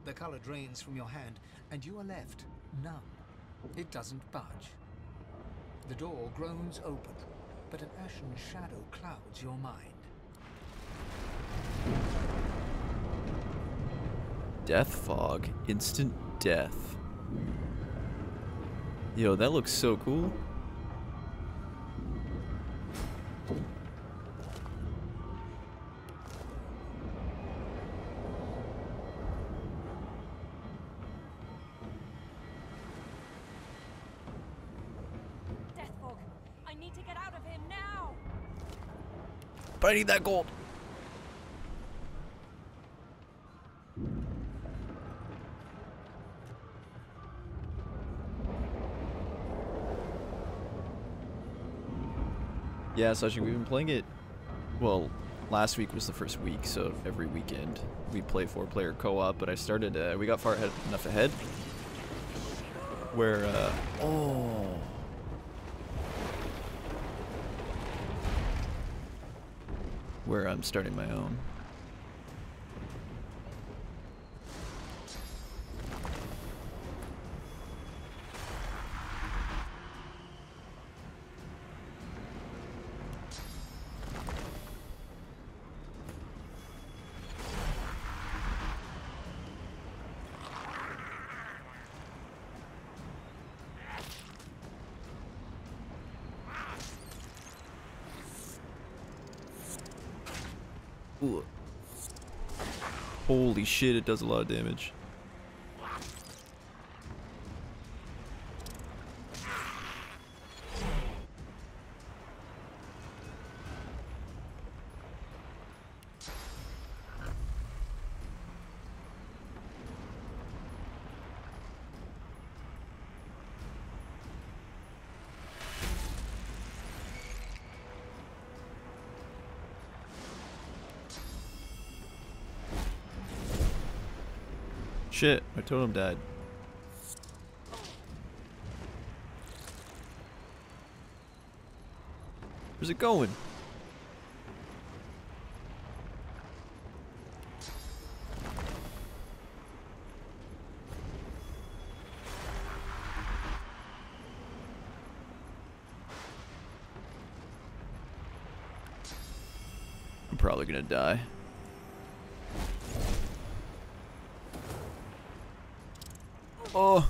The color drains from your hand, and you are left numb. It doesn't budge. The door groans open, but an ashen shadow clouds your mind. Death fog. Instant death. Yo, that looks so cool. Death fog. I need to get out of here now. But I need that gold. Yeah, Sashi, we've been playing it, well, last week was the first week, so every weekend we play 4-player co-op, but I started, we got far enough ahead, where, where I'm starting my own. Ooh. Holy shit, it does a lot of damage. Shit, my totem died. Where's it going? probably gonna die. Oh.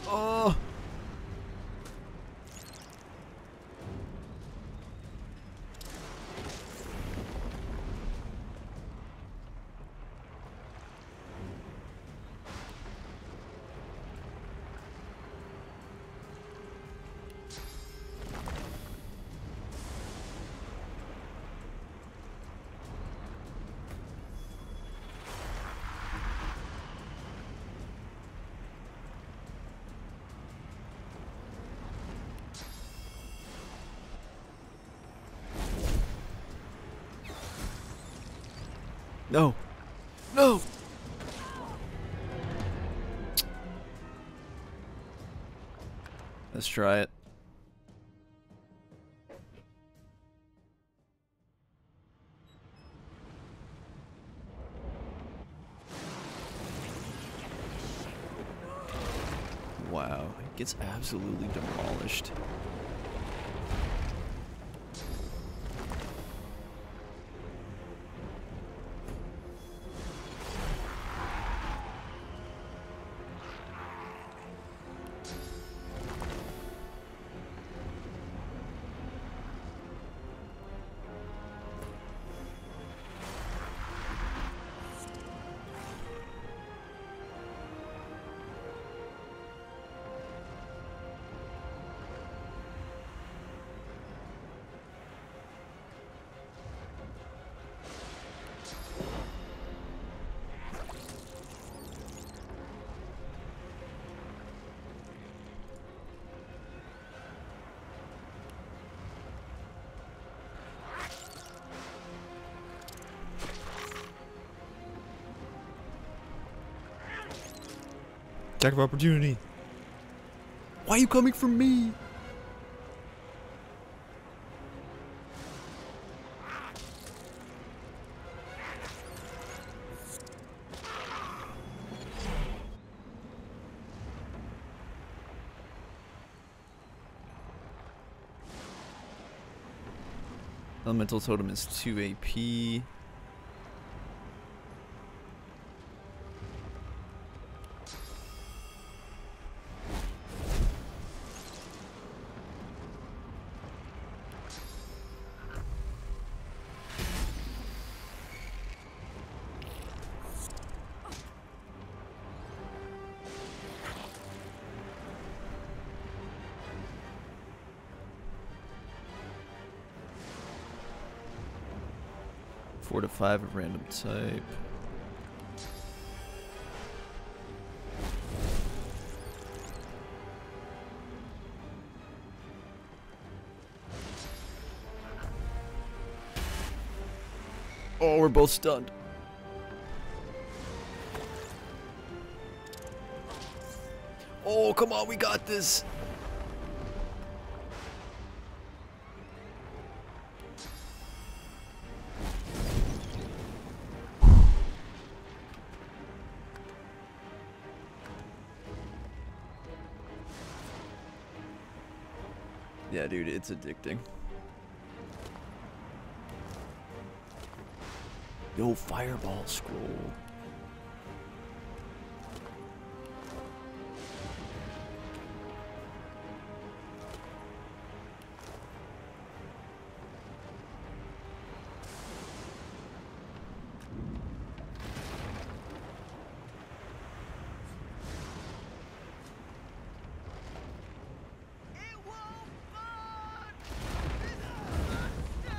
Oh. No. No. Let's try it. Wow, it gets absolutely demolished. Attack of opportunity. Why are you coming for me? Elemental totem is 2 AP. Four to 5 of random type. Oh, we're both stunned. Oh, come on, we got this. Yeah, dude, it's addicting. Yo, fireball scroll.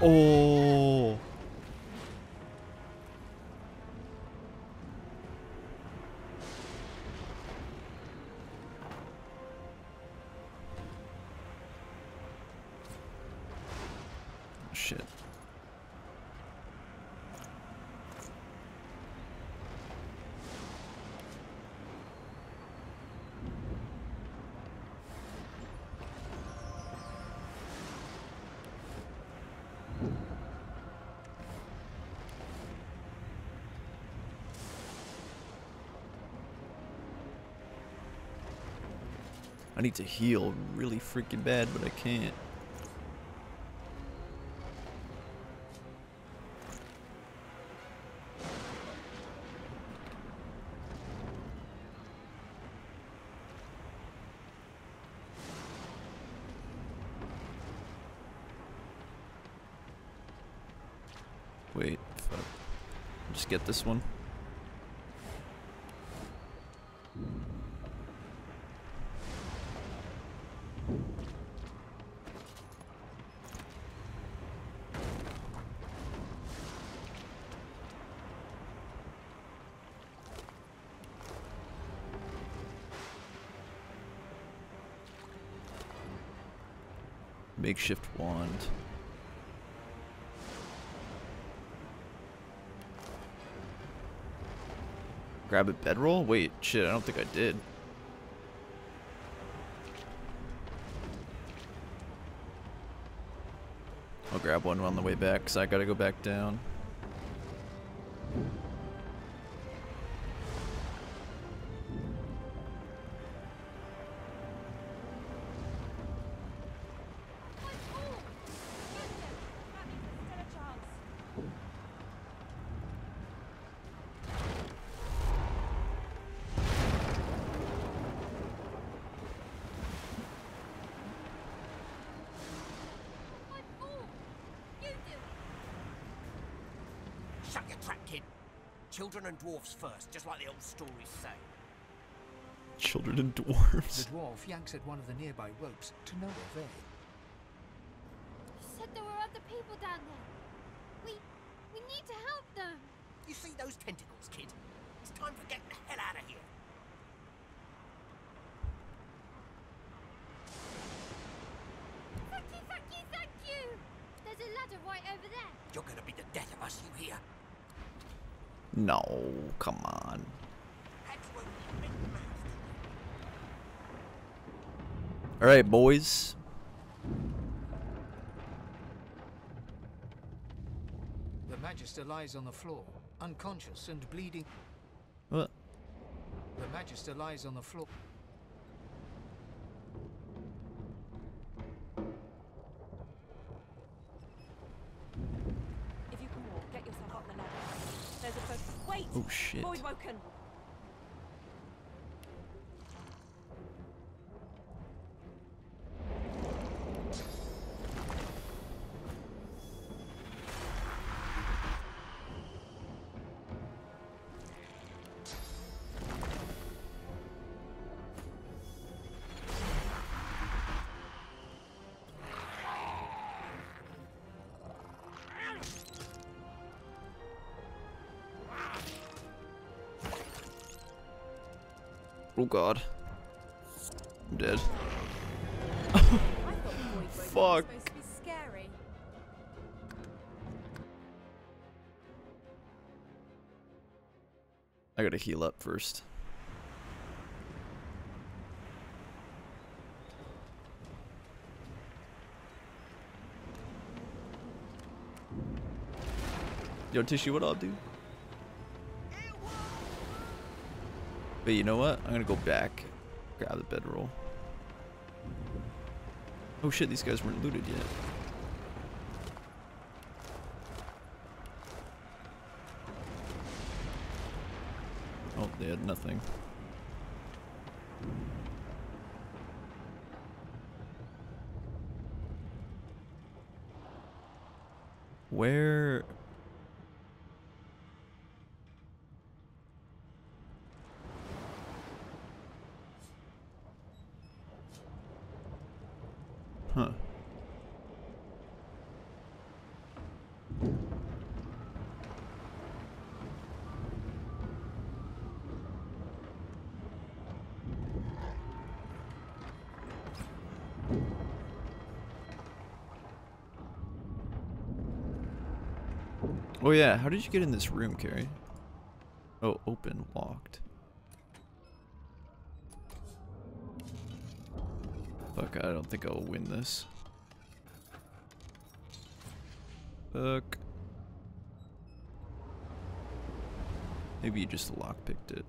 Oh. Shit. I need to heal really freaking bad, but I can't. Wait, fuck. Just get this one. Makeshift wand. Grab a bedroll? Wait, shit, I don't think I did. I'll grab one on the way back, because I gotta go back down. Shut your trap, kid. Children and dwarfs first, just like the old stories say. Children and dwarves. The dwarf yanks at one of the nearby ropes to no avail. You said there were other people down there. We need to help them. You see those tentacles, kid? It's time for getting the hell out of here. Thank you, thank you, thank you. There's a ladder right over there. You're gonna be the death of us, you hear? No, come on. Alright, boys. The Magister lies on the floor, unconscious and bleeding. What? The Magister lies on the floor. If you can walk, get yourself up the ladder. There's a boat. Wait! Oh shit. Void woken. Oh god. I'm dead. Fuck. Supposed to be scary. I gotta heal up first. Yo, Tissue, what up, dude? But you know what? I'm gonna go back, grab the bedroll. Oh shit, these guys weren't looted yet. Oh, they had nothing. Where? Huh. Oh yeah, how did you get in this room, Carrie? Oh, open, locked. Fuck, I don't think I'll win this. Fuck. Maybe you just lockpicked it.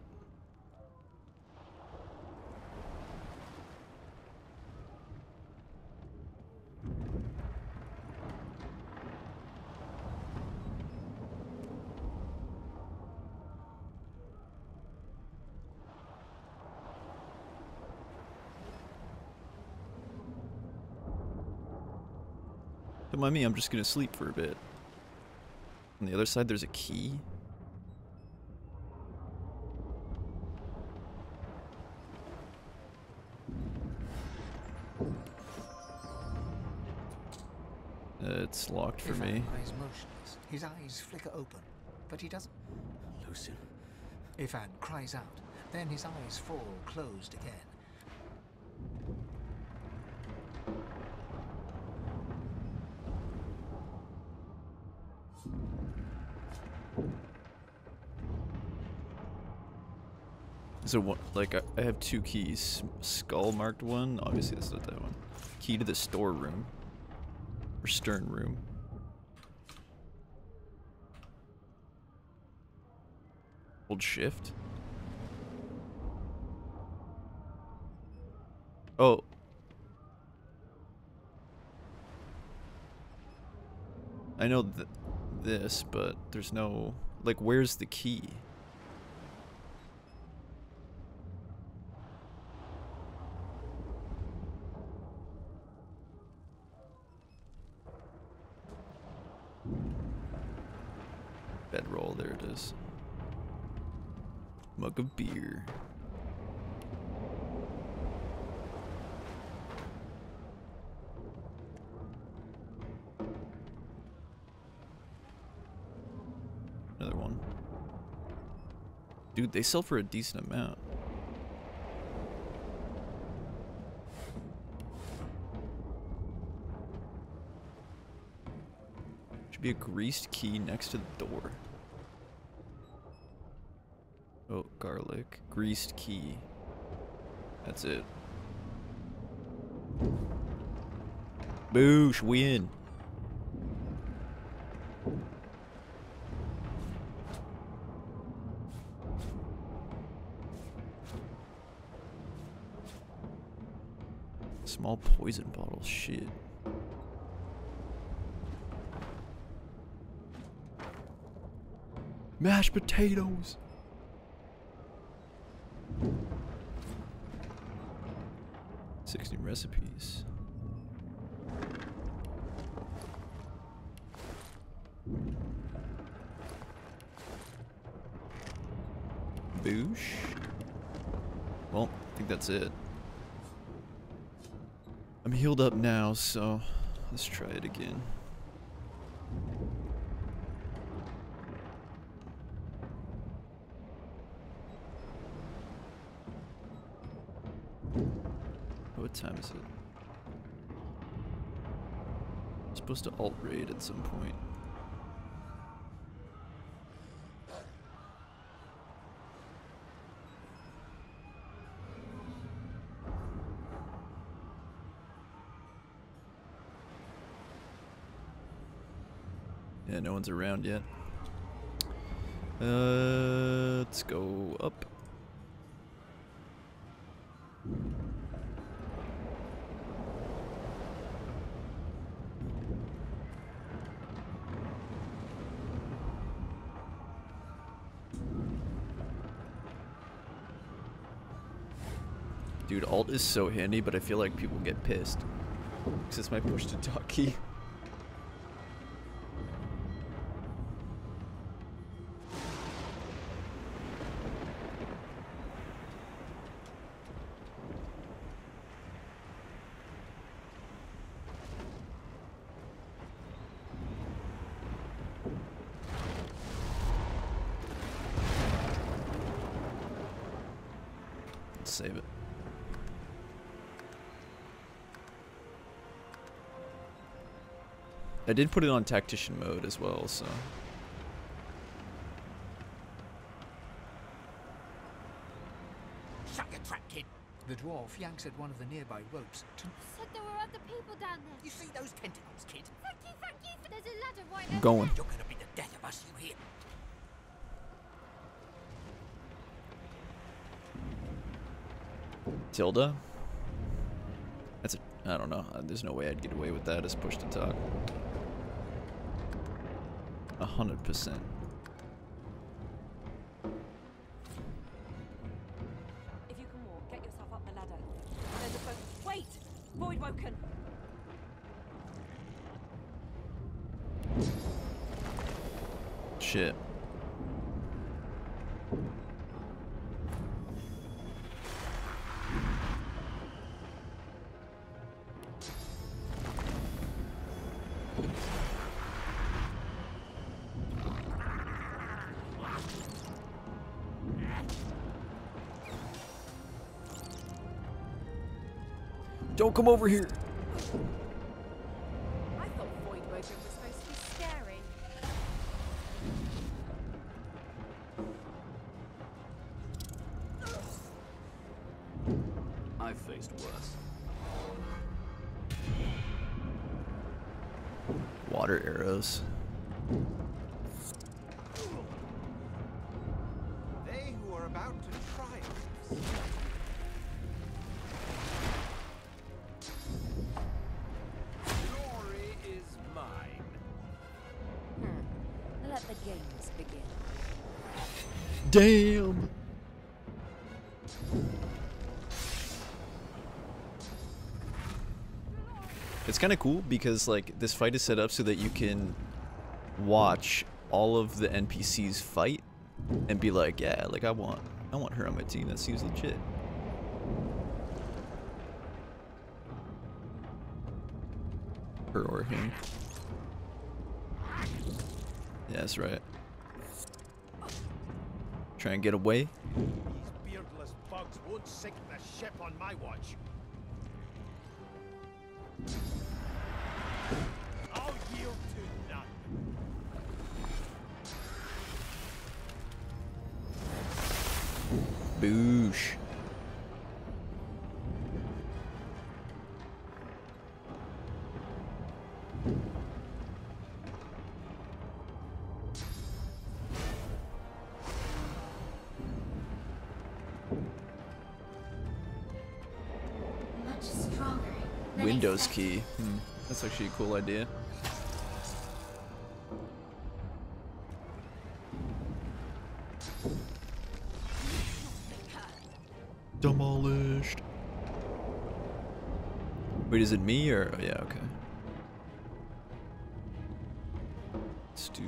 Don't mind me, I'm just gonna sleep for a bit. On the other side, there's a key. It's locked for me. Lies motionless. His eyes flicker open, but he doesn't. Lucian. Ifan cries out. Then his eyes fall closed again. So what? Like I have two keys. Skull marked one. Obviously that's not that one. Key to the storeroom. Or stern room. Hold shift. Oh. I know this, but there's no... Like, where's the key? Bedroll, there it is. Mug of beer. Another one. Dude, they sell for a decent amount. Should be a greased key next to the door. Oh, garlic. Greased key. That's it. Boosh, win. Small poison bottle, shit. Mashed potatoes. 16 recipes. Boosh. Well, I think that's it. I'm healed up now, so let's try it again. What time is it? I'm supposed to alt raid at some point. Yeah, no one's around yet. Let's go up. Dude, alt is so handy, but I feel like people get pissed. Because it's my push to talk key. Let's save it. I did put it on Tactician mode as well, so... Shut your trap, kid! The dwarf yanks at one of the nearby ropes to... Said there were other people down there. You see those tentacles, kid? Thank you, thank you. There's a ladder right I'm over going. there. You're gonna be the death of us, you hear? Tilda? That's a... I don't know. There's no way I'd get away with that as push to talk. 100%. If you can walk, get yourself up the ladder. There's a boat. Wait! Void woken! shit. Don't come over here. I thought Voidwoken was supposed to be scary. I've faced worse. Water arrows. They who are about to triumph. Glory is mine. Let the games begin. Damn. It's kind of cool because like this fight is set up so that you can watch all of the NPCs fight and be like, yeah, like I want her on my team. That seems legit. Her or him. Yeah, that's right. Try and get away. These beardless bugs won't sink the ship on my watch. I'll yield to none. Boosh. Much stronger. Windows key. That's actually a cool idea. Demolished. Wait, is it me or? Oh, yeah, okay. Let's do.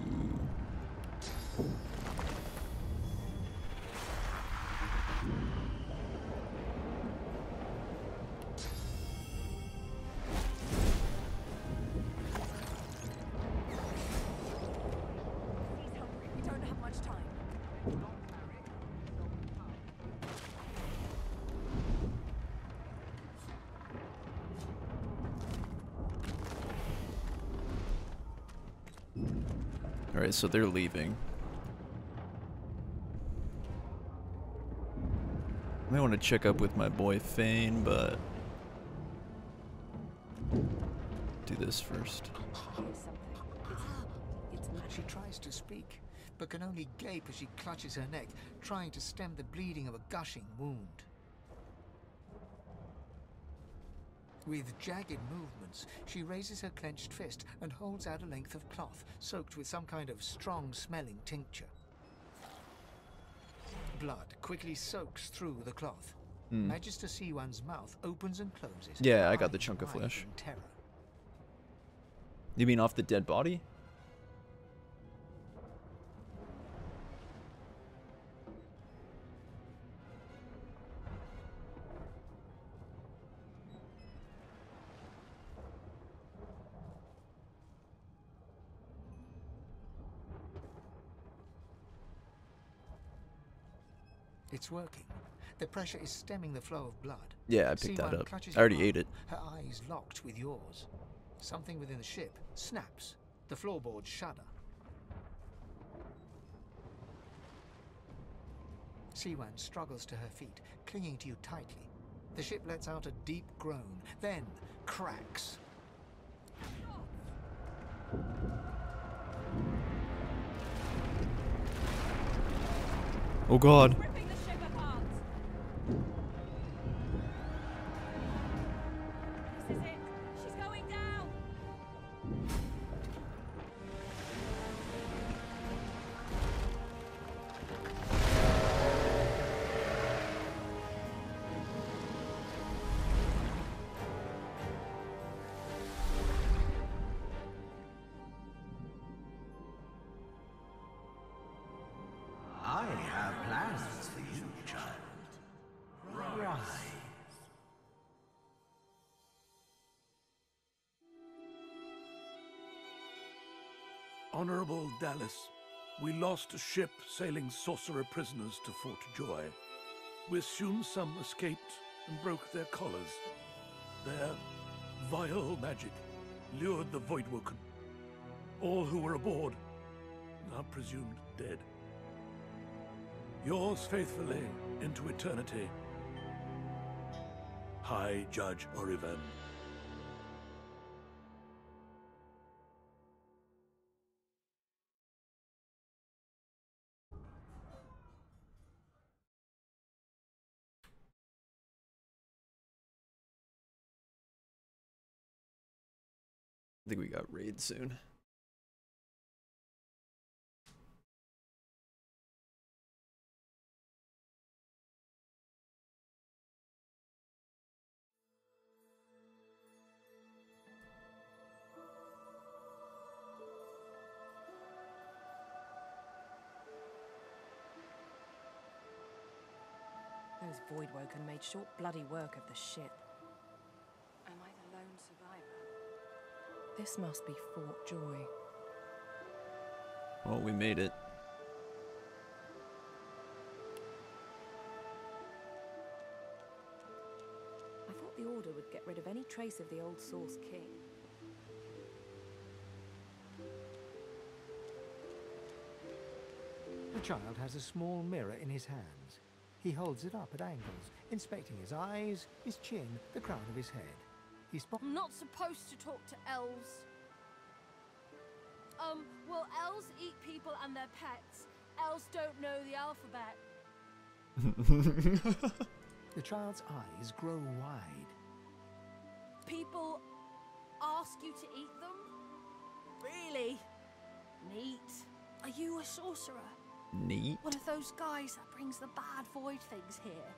We don't have much time. Alright, so they're leaving. I may want to check up with my boy Fane, but do this first. She tries to speak, but can only gape as she clutches her neck, trying to stem the bleeding of a gushing wound. With jagged movements, she raises her clenched fist and holds out a length of cloth, soaked with some kind of strong-smelling tincture. Blood quickly soaks through the cloth. Magister Siwan's mouth opens and closes. Yeah, I got the chunk of flesh. Terror. You mean off the dead body? It's working. The pressure is stemming the flow of blood. Yeah, I picked that Siwan up. clutches I already your arm, ate it. Her eyes locked with yours. Something within the ship snaps. The floorboards shudder. Siwan struggles to her feet, clinging to you tightly. The ship lets out a deep groan, then cracks. Oh god. Ripping the ship apart. This is it. She's going down. Honorable Dallas, we lost a ship sailing sorcerer prisoners to Fort Joy. We assume some escaped and broke their collars. Their vile magic lured the Voidwoken. All who were aboard are presumed dead. Yours faithfully into eternity, High Judge Oriven. I think we got raid soon. Those Voidwoken made short bloody work of the ship. Am I the lone survivor? This must be Fort Joy. Well, we made it. I thought the Order would get rid of any trace of the old Source King. The child has a small mirror in his hands. He holds it up at angles, inspecting his eyes, his chin, the crown of his head. I'm not supposed to talk to elves. Well, elves eat people and their pets. Elves don't know the alphabet. The child's eyes grow wide. People ask you to eat them? Really? Neat. Are you a sorcerer? Neat. One of those guys that brings the bad void things here?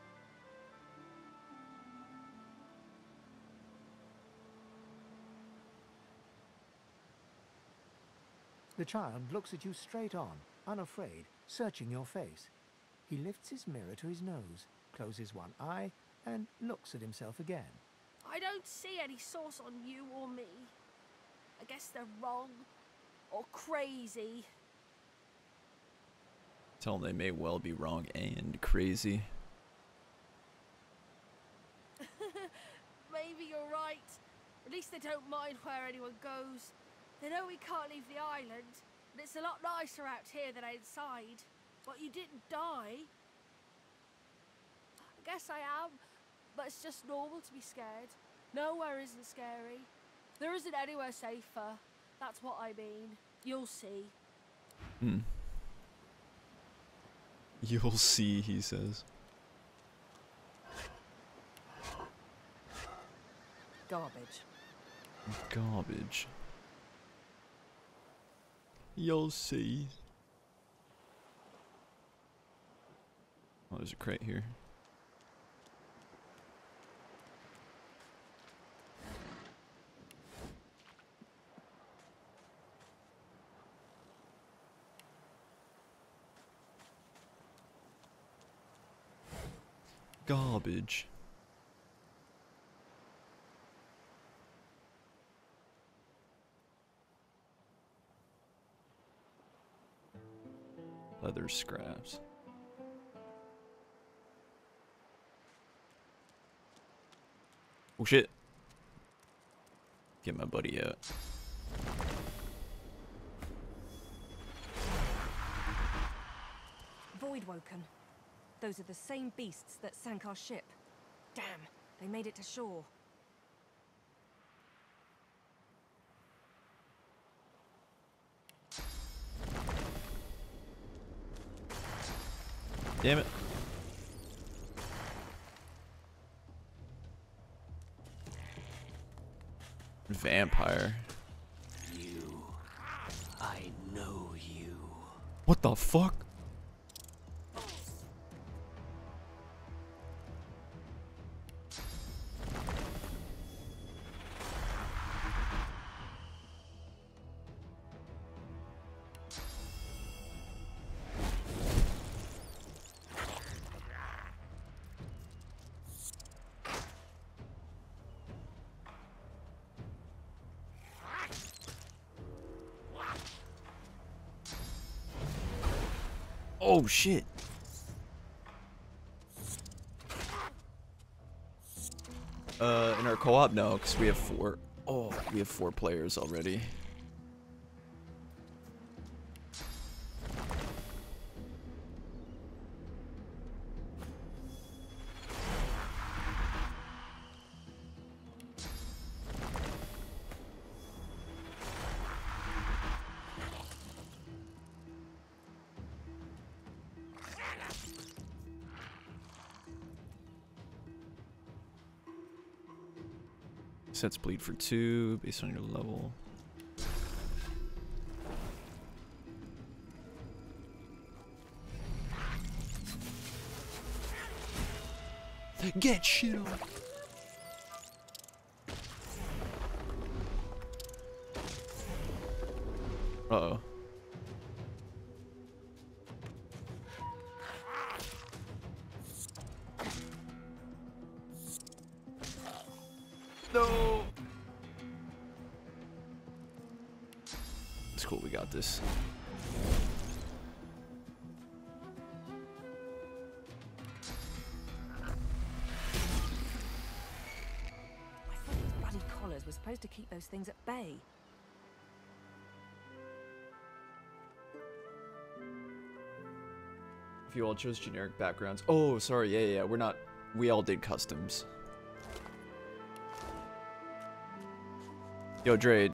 The child looks at you straight on, unafraid, searching your face. He lifts his mirror to his nose, closes one eye, and looks at himself again. I don't see any source on you or me. I guess they're wrong. Or crazy. Tell them they may well be wrong and crazy. Maybe you're right. At least they don't mind where anyone goes. They know we can't leave the island, and it's a lot nicer out here than outside. But you didn't die. I guess I am, but it's just normal to be scared. Nowhere isn't scary. There isn't anywhere safer. That's what I mean. You'll see. You'll see, he says. Garbage. Garbage. You'll see. Oh, there's a crate here. Garbage. Leather scraps. Oh shit. Get my buddy out. Voidwoken. Those are the same beasts that sank our ship. Damn, they made it to shore. Damn it. Vampire. You. I know you. What the fuck? Oh shit. In our co-op, no, because we have 4. Oh, we have 4 players already. Sets bleed for 2 based on your level. Get shit on. Uh-oh. No. It's cool, we got this. I thought these bloody collars were supposed to keep those things at bay. If you all chose generic backgrounds. Oh, sorry, yeah, we're not. We all did customs. Yo, Dre,